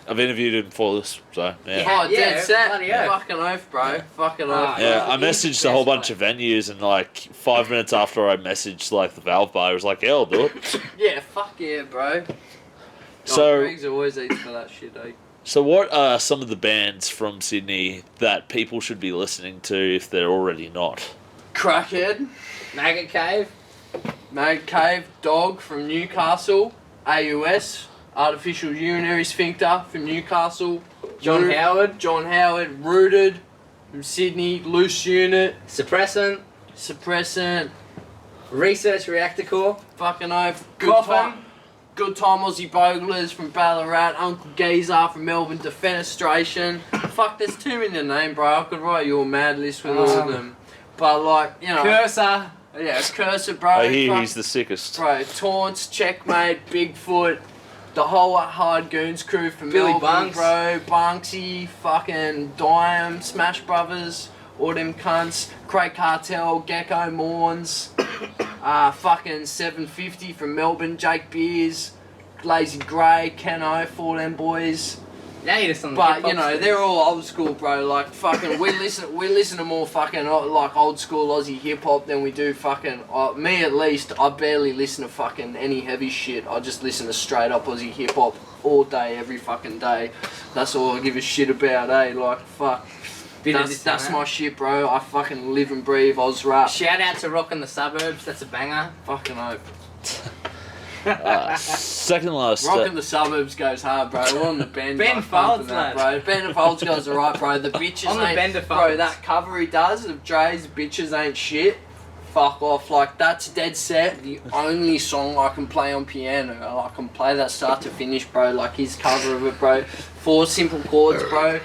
I've interviewed him for this, so yeah. Oh, Yeah, dead set. bloody oath. Fucking oath, bro. Fucking oath. Yeah, I He's the messaged a whole best bunch of venues, and like 5 minutes after I messaged like the Valve Bar, I was like, "Yeah, I'll do it." Yeah, fuck yeah, bro. So- Greg's always eats for that shit, eh? So, what are some of the bands from Sydney that people should be listening to if they're already not? Crackhead, Maggot Cave. Mag Cave, Dog from Newcastle, AUS, Artificial Urinary Sphincter from Newcastle, John Howard. John Howard, Rooted from Sydney, Loose Unit, Suppressant. Suppressant, Research Reactor Core. fucking oath, Coffin. Good Time Aussie Boglers from Ballarat, Uncle Geezer from Melbourne Defenestration. Fuck, there's too many to name, bro. I could write you a mad list with all of them. But like, you know, Cursor. yeah, Cursor, bro. I hear fuck, he's the sickest. bro, Taunts, Checkmate, Bigfoot, the whole Hard Goons crew from Billy Melbourne, Bunks. bro. Bunksy, fucking Dime, Smash Brothers, all them cunts. Craig Cartel, Gecko Morns, fucking 750 from Melbourne, Jake Beers, Lazy Grey, Keno, all them boys. Now you're just on the But hip-hop you know, stage. they're all old school, bro. Like fucking, we listen to more fucking like old school Aussie hip hop than we do fucking. Me at least, I barely listen to fucking any heavy shit. I just listen to straight up Aussie hip hop all day, every fucking day. That's all I give a shit about, eh? Like fuck. Bit of this That's and my that. shit, bro. I fucking live and breathe Oz rap. Shout out to Rockin' the Suburbs. That's a banger. Fucking hope. Second last. Rockin' the Suburbs goes hard, bro. We're on the bend. Ben like, Folds, pumping that, lad. bro. Ben Folds goes alright, bro. The bitches On the ain't. Bender bro, Folds. that cover he does of Dre's Bitches Ain't Shit. Fuck off. Like, that's dead set. The only song I can play on piano. I can play that start to finish, bro. Like, his cover of it, bro. 4 simple chords, bro.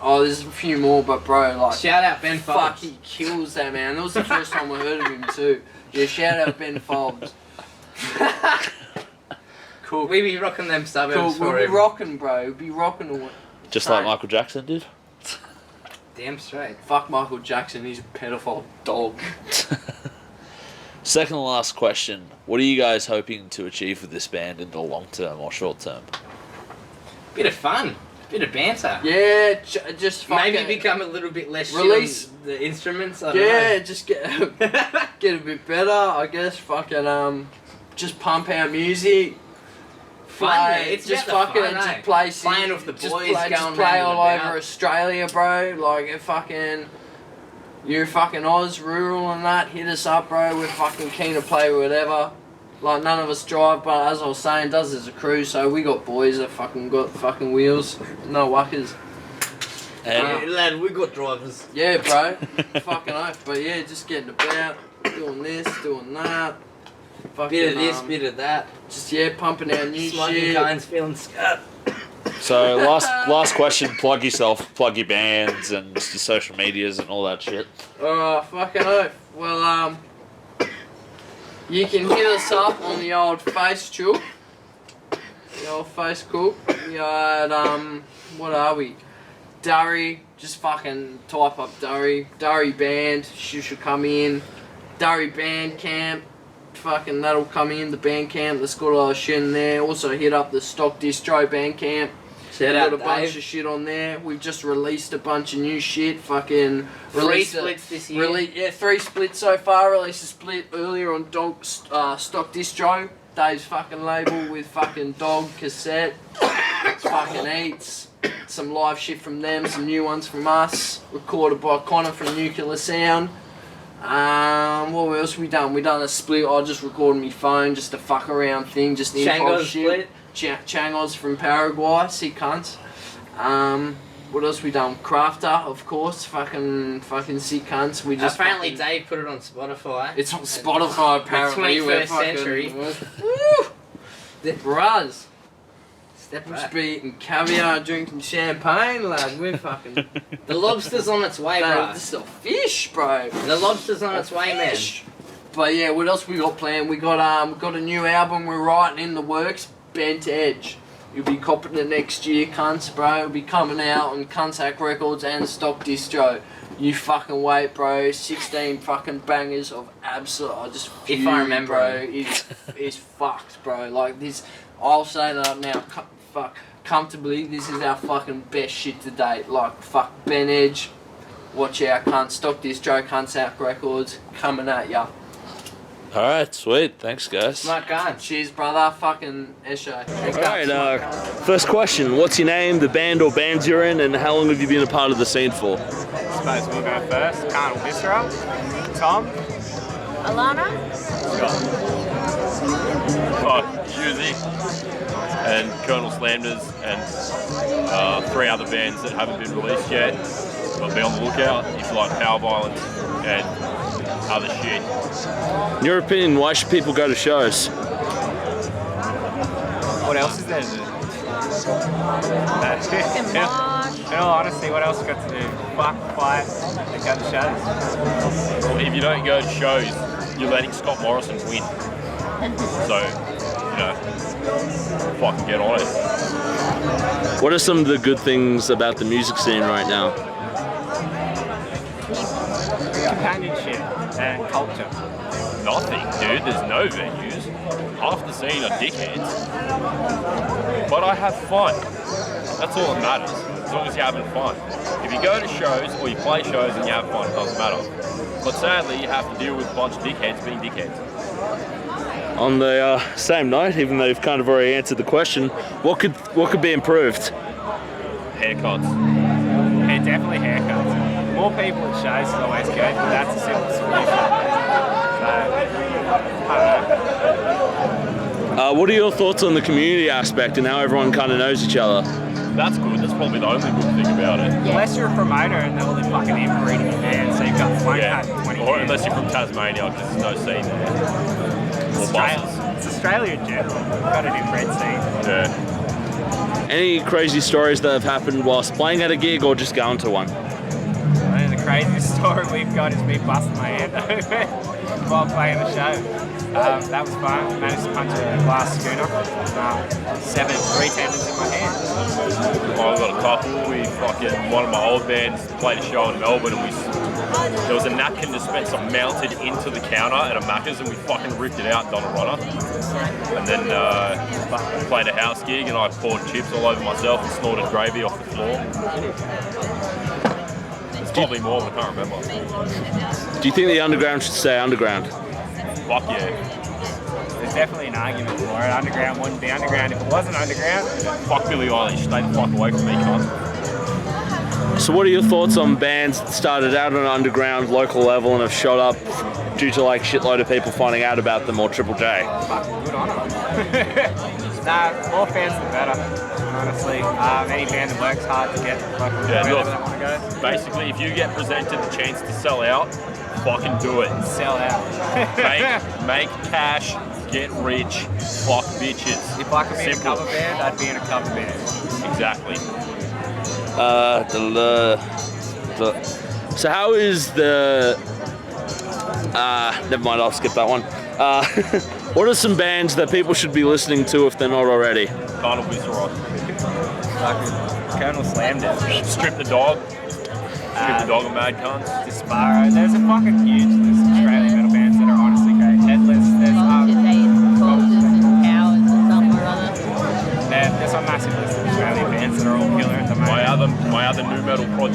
Oh, there's a few more, but bro, like. Shout out Ben Fuck, Folds. he kills that, man. That was the first time I heard of him, too. Yeah, shout out Ben Folds. Cool. We be rocking them suburbs Cool, for we'll be him. rocking, bro. We'll be rocking all. Just like Michael Jackson did. Damn straight. Fuck Michael Jackson, he's a pedophile dog. Second to last question. What are you guys hoping to achieve with this band in the long term or short term? Bit of fun. Bit of banter. Yeah, just fucking. Maybe become a little bit less Release- shit on the instruments. I don't Yeah, know. just get get a bit better, I guess. Fucking just pump our music. Fun, Play, man. It's just about the fucking fun, just eh? play Playing with the just boys, play, just going play round and all about. over Australia, bro. Like it fucking. You're fucking Oz, rural and that. Hit us up, bro. We're fucking keen to play whatever. Like none of us drive, but as I was saying, does as a crew. So we got boys that fucking got fucking wheels, no wuckers. And Lad, we got drivers. Yeah, bro. Fucking oath. But yeah, just getting about, doing this, doing that. Fucking, Bit of this, bit of that. Just yeah, pumping out new Smoking shit. cones, feeling scut. so last question. Plug yourself. Plug your bands and your social medias and all that shit. Fucking oath. Well, you can hit us up on the old Facebook. The old Facebook. We are at, what are we? Durry. Just fucking type up Durry. Durry Band. You should come in. Durry Band Camp. fucking that'll come in the Bandcamp. That's got a lot of shit in there. Also hit up the Stock Distro Bandcamp. Shout Got out a bunch Dave. of shit on there. We've just released a bunch of new shit. Fucking 3 released splits this year. yeah, 3 splits so far. Released a split earlier on Stock Distro. Dave's fucking label with fucking Dog Cassette. It's fucking eats. Some live shit from them, some new ones from us. Recorded by Connor from Nuclear Sound. What else we done? We done a split. I just recorded my phone, just a fuck around thing, just improv Chango's shit. split. Changos from Paraguay, sick cunts. What else we done? Crafter, of course, fucking sick cunts. We just Apparently fucking, Dave put it on Spotify. it's on Spotify apparently. The We're 21st fucking- century. Woo! The bros. Step We'll just back. be eating caviar, drinking champagne, lad. We're fucking. The lobster's on its way, Bro, bro. this is a fish, bro. The lobster's on its way, man. Fish. But yeah, what else we got planned? We got a new album we're writing in the works, Bent Edge. You'll be copping it next year, cunts, bro. It'll be coming out on Cuntsack Records and Stock Distro. You fucking wait, bro. 16 fucking bangers of absolute. I just If I remember, bro, it's fucked, bro. Like this, I'll say that now. Fuck, comfortably, this is our fucking best shit to date. Like fuck, Ben Edge. Watch out, cunt. Stock Distro, Cuntsack Records, coming at ya. Alright, sweet. Thanks, guys. Smart gun. Cheers, brother. Fucking Esho. Alright, first question. What's your name, the band or bands you're in, and how long have you been a part of the scene for? Suppose we'll go first. Carnal, Viscera. Tom. Alana. Unearthing and Xcolonelslamdersx and 3 other bands that haven't been released yet. But be on the lookout if you like power violence and other shit. In your opinion, why should people go to shows? What else is there to do? In all honesty, what else you got to do? Fuck, fight, and go to shows. Well, if you don't go to shows, you're letting Scott Morrison win. So, you know, fucking get on it. What are some of the good things about the music scene right now? Companionship and culture. Nothing, dude. There's no venues. Half the scene are dickheads. But I have fun. That's all that matters. As long as you're having fun. If you go to shows or you play shows and you have fun, it doesn't matter. But sadly, you have to deal with a bunch of dickheads being dickheads. On the same note, even though you've kind of already answered the question, what could be improved? Haircuts. Yeah, definitely haircuts. More people at shows is always good, but that's a simple solution. What are your thoughts on the community aspect and how everyone kind of knows each other? That's good. That's probably the only good thing about it. Unless you're a promoter and they're all the fucking inbreeding your band, so you've got one cut and 20 Or bands. unless you're from Tasmania, because there's no scene there. Or buses. It's Australia in general. We've got an inbred scene. Yeah. Any crazy stories that have happened whilst playing at a gig or just going to one? I think the craziest story we've got is me busting my hand open while playing the show. That was fun. Managed to punch a glass schooner. 7 3 tendons in my hand. I've got a couple. One of my old bands played a show in Melbourne, and there was a napkin dispenser mounted into the counter at a Macca's, and we fucking ripped it out and done a runner. And then played a house gig, and I poured chips all over myself and snorted gravy off the floor. There's probably more, but I can't remember. Do you think the underground should stay underground? Fuck yeah. There's definitely an argument for it. Underground wouldn't be underground if it wasn't underground. Fuck Billie Eilish. Stay the fuck away from me, cunt. So what are your thoughts on bands that started out on an underground local level and have shot up due to like shitload of people finding out about them or Triple J? Fucking good on them. Nah, more fans the better, honestly. Any band that works hard to get fucking wherever they want to go. Basically, if you get presented the chance to sell out, fucking do it. Sell out. make cash, get rich, fuck bitches. If I could be in a cover band, I'd be in a cover band. Exactly. So how is the... never mind, I'll skip that one. What are some bands that people should be listening to if they're not already? Carnal, Viscera. Xcolonelslamdersx. Strip the Dog. Strip the Dog of Mad Cunts. Disparrow. There's a fucking huge list of Australian metal bands that are honestly great. Headless. There's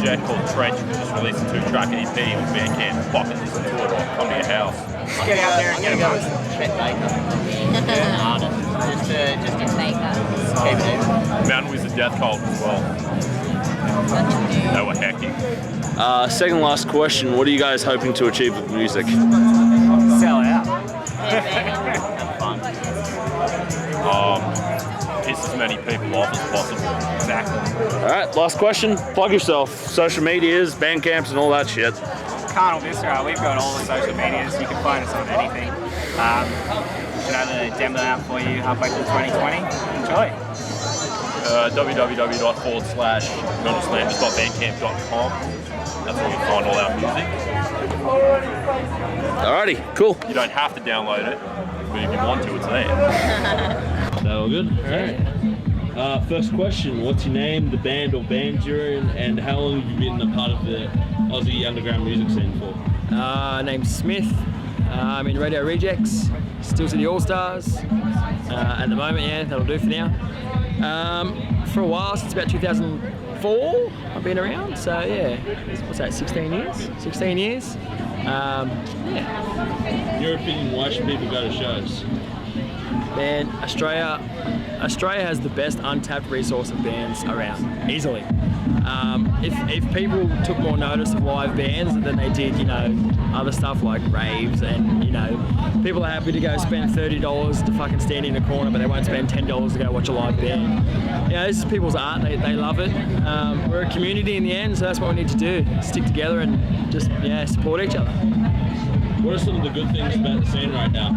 project called Trench. We just released a 2-track EP with Bandcamp. Fucking listen to it or come to your house. Get out there and get a go with Chet Baker. Just a maker. Keep it in. Mountain Wizard Death Cult as well. They were hectic. Second last question, what are you guys hoping to achieve with music? Sell out. Have fun. Piss as many people off as possible. Exactly. Alright, last question. Plug yourself. Social medias, band camps and all that shit. Carnal, Viscera, we've got all the social medias. You can find us on anything. Should have a demo out for you halfway through 2020. Enjoy. www./xcolonelslamdersx.bandcamp.com. That's where you can find all our music. Alrighty, cool. You don't have to download it, but if you want to, it's there. Is that all good? Alright. First question, what's your name, the band or bands you're in, and how long have you been a part of the Aussie underground music scene for? Name's Smith. I'm in Radio Rejects, Still City All Stars. At the moment, yeah, that'll do for now. For a while, since about 2004, I've been around. So yeah, what's that? 16 years. 16 years. Yeah. In your opinion, why should people go to shows? Man, Australia has the best untapped resource of bands around, easily. If people took more notice of live bands than they did, other stuff like raves, and people are happy to go spend $30 to fucking stand in a corner, but they won't spend $10 to go watch a live band. This is people's art. They love it. We're a community in the end, so that's what we need to do: stick together and just support each other. What are some of the good things about the scene right now?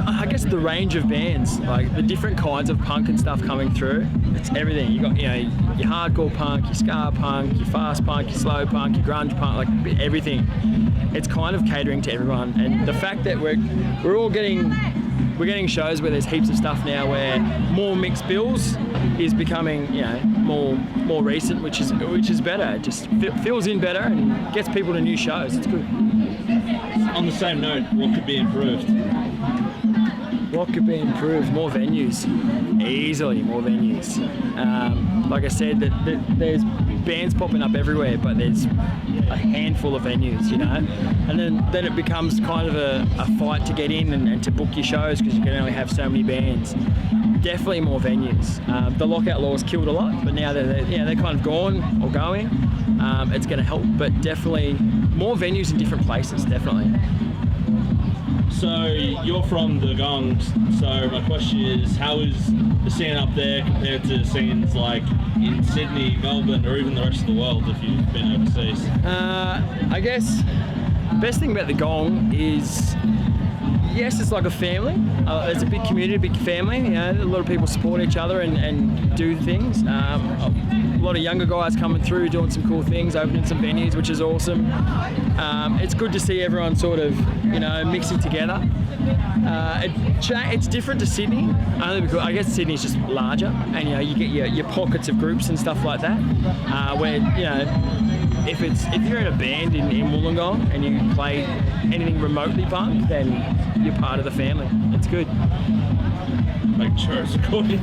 I guess the range of bands, like the different kinds of punk and stuff coming through. It's everything. You got your hardcore punk, your ska punk, your fast punk, your slow punk, your grunge punk, like everything. It's kind of catering to everyone, and the fact that we're getting shows where there's heaps of stuff now, where more mixed bills is becoming more recent, which is better. It just fills in better and gets people to new shows. It's good. On the same note, what could be improved? What could be improved? More venues. Easily more venues. Like I said, there's bands popping up everywhere, but there's a handful of venues, and then it becomes kind of a fight to get in and to book your shows, because you can only have so many bands. Definitely more venues. The lockout laws killed a lot, but now they're kind of gone or going. It's going to help, but definitely more venues in different places, definitely. So you're from the Gong, so my question is, how is the scene up there compared to scenes like in Sydney, Melbourne, or even the rest of the world if you've been overseas? I guess the best thing about the Gong is, yes, it's like a family. It's a big community, a big family. A lot of people support each other and do things. A lot of younger guys coming through, doing some cool things, opening some venues, which is awesome. It's good to see everyone sort of, mixing together. It's different to Sydney, only because I guess Sydney's just larger, and you get your pockets of groups and stuff like that, where if you're in a band in Wollongong and you play anything remotely punk, then you're part of the family. It's good. Make sure it's recording.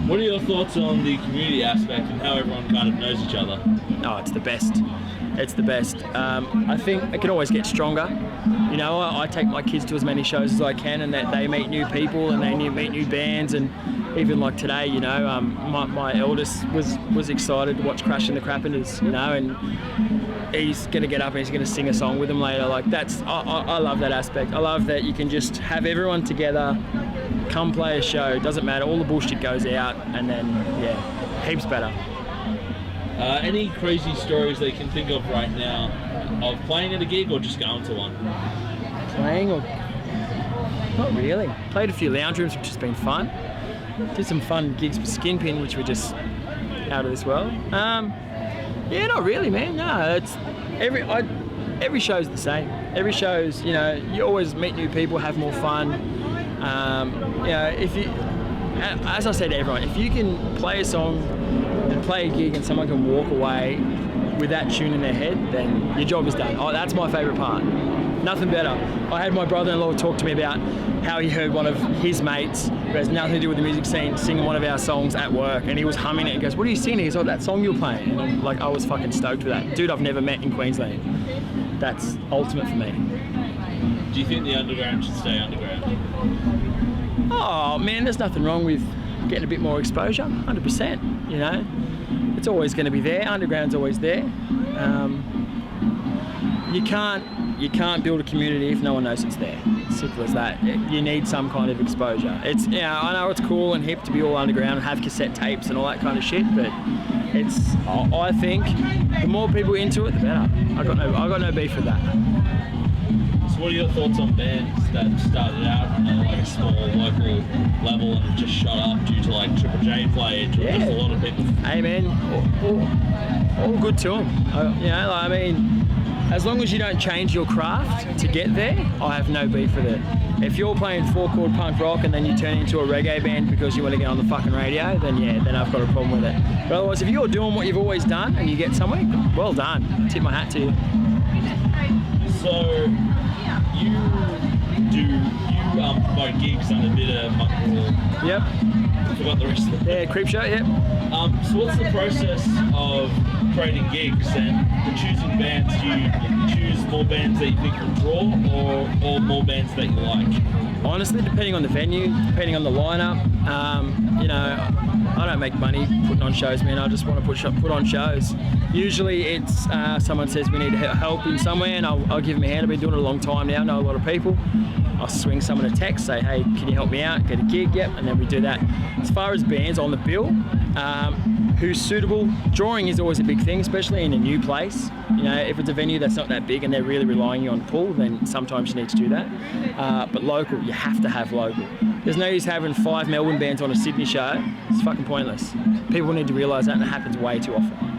What are your thoughts on the community aspect and how everyone kind of knows each other? Oh, it's the best. It's the best. I think it can always get stronger. I take my kids to as many shows as I can, and that they meet new people and they meet new bands. And even like today, my eldest was excited to watch Crash and the Crappenders, and he's going to get up and he's going to sing a song with them later. Like I love that aspect. I love that you can just have everyone together, come play a show. Doesn't matter. All the bullshit goes out, and then heaps better. Any crazy stories they can think of right now of playing at a gig or just going to one? Playing or not really. Played a few lounge rooms, which has been fun. Did some fun gigs with Skinpin, which were just out of this world. Not really, man. No, it's every show's the same. Every show's, you always meet new people, have more fun. If you, as I say to everyone, if you can play a song and play a gig and someone can walk away with that tune in their head, then your job is done. Oh, that's my favourite part. Nothing better. I had my brother-in-law talk to me about how he heard one of his mates, who has nothing to do with the music scene, singing one of our songs at work, and he was humming it. He goes, "What are you singing?" He goes, "Oh, that song you're playing." And I'm like, I was fucking stoked with that. Dude I've never met in Queensland. That's ultimate for me. Do you think the underground should stay underground? Oh man, there's nothing wrong with getting a bit more exposure, 100%, you know. It's always going to be there, underground's always there. You can't build a community if no one knows it's there. Simple as that. You need some kind of exposure. It's, you know, I know it's cool and hip to be all underground and have cassette tapes and all that kind of shit, but I think the more people into it, the better. I got no beef with that. So what are your thoughts on bands that started out on a small local level and have just shot up due to like Triple J playage, or just a lot of people? Hey man, all good to them. You know, I mean, as long as you don't change your craft to get there, I have no beef with it. If you're playing 4-chord punk rock and then you turn into a reggae band because you want to get on the fucking radio, then yeah, then I've got a problem with it. But otherwise, if you're doing what you've always done and you get somewhere, well done. I tip my hat to you. So you promote gigs under a bit of Mongrel. Yep. I forgot the rest of it. Yeah, Creep Show, yep. So what's the process of creating gigs and choosing bands? Do you choose more bands that you think will draw, or more bands that you like? Honestly, depending on the venue, depending on the lineup. You know, I don't make money putting on shows, man. I just want to put on shows. Usually it's someone says we need help in somewhere, and I'll give them a hand. I've been doing it a long time now, know a lot of people. I'll swing someone a text, say, hey, can you help me out? Get a gig, yep, and then we do that. As far as bands on the bill, who's suitable, drawing is always a big thing, especially in a new place. You know, if it's a venue that's not that big and they're really relying on pull, then sometimes you need to do that. But local, you have to have local. There's no use having 5 Melbourne bands on a Sydney show. It's fucking pointless. People need to realise that, and it happens way too often.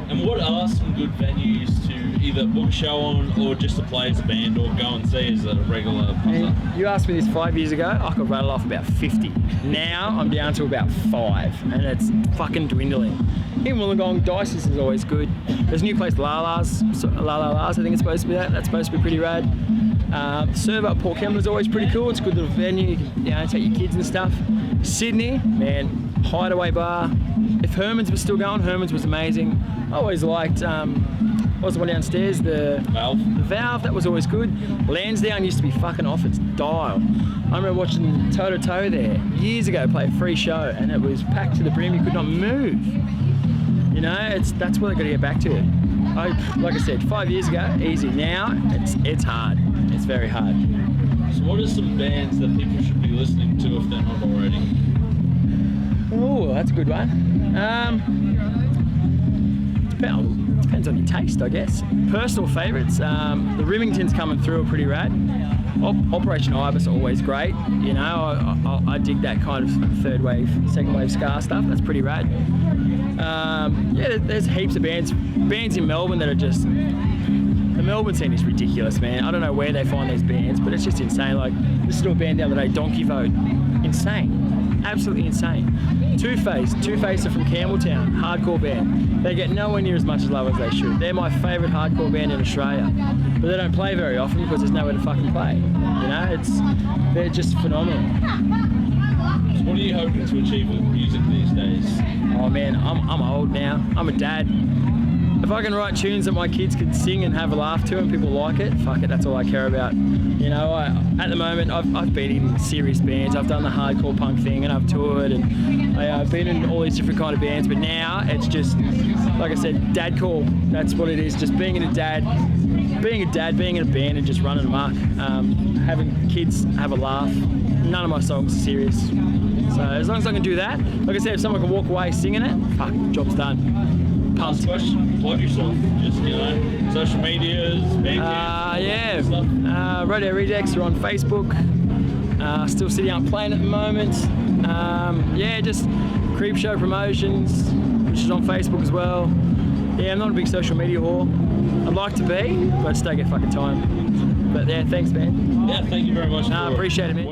And what are some good venues to either book a show on, or just to play as a band, or go and see as a regular punter? You asked me this 5 years ago, I could rattle off about 50. Now I'm down to about 5, and it's fucking dwindling. In Wollongong, Dice's is always good. There's a new place, Lala's, I think it's supposed to be that. That's supposed to be pretty rad. The server at Port Kembla is always pretty cool. It's a good little venue. You can, take your kids and stuff. Sydney, man, Hideaway Bar. If Herman's was still going, Herman's was amazing. I always liked, what was the one downstairs? The Valve. The Valve, that was always good. Lansdowne used to be fucking off its dial. I remember watching Toe to Toe there years ago, play a free show, and it was packed to the brim. You could not move. You know, that's where they've got to get back to. Like I said, 5 years ago, easy. Now, it's hard. It's very hard. So what are some bands that people should be listening to if they're not already? Oh, that's a good one. Depends on your taste, I guess. Personal favourites, the Remingtons coming through are pretty rad. Operation Ibis are always great. You know, I dig that kind of third wave, second wave ska stuff. That's pretty rad. Yeah, there's heaps of bands in Melbourne that are just. The Melbourne scene is ridiculous, man. I don't know where they find these bands, but it's just insane. Like, listened to a band the other day, Donkey Vote. Insane. Absolutely insane. Two-Face are from Campbelltown, hardcore band. They get nowhere near as much love as they should. They're my favourite hardcore band in Australia, but they don't play very often because there's nowhere to fucking play. You know, they're just phenomenal. So what are you hoping to achieve with music these days? Oh man, I'm old now. I'm a dad. If I can write tunes that my kids can sing and have a laugh to and people like it, fuck it, that's all I care about. You know, at the moment, I've been in serious bands. I've done the hardcore punk thing and I've toured, and I've been in all these different kind of bands, but now it's just, like I said, dad call. That's what it is, just being a dad, being in a band and just running amok. Having kids have a laugh. None of my songs are serious. So as long as I can do that, like I said, if someone can walk away singing it, fuck, job's done. Last question, plug yourself. Just, you know, social medias, yeah. Radio Rejects are on Facebook. Still sitting out playing at the moment. Yeah, just Creep Show Promotions, which is on Facebook as well. Yeah, I'm not a big social media whore. I'd like to be, but I just don't get fucking time. But yeah, thanks, man. Yeah, thank you very much. Appreciate it, man.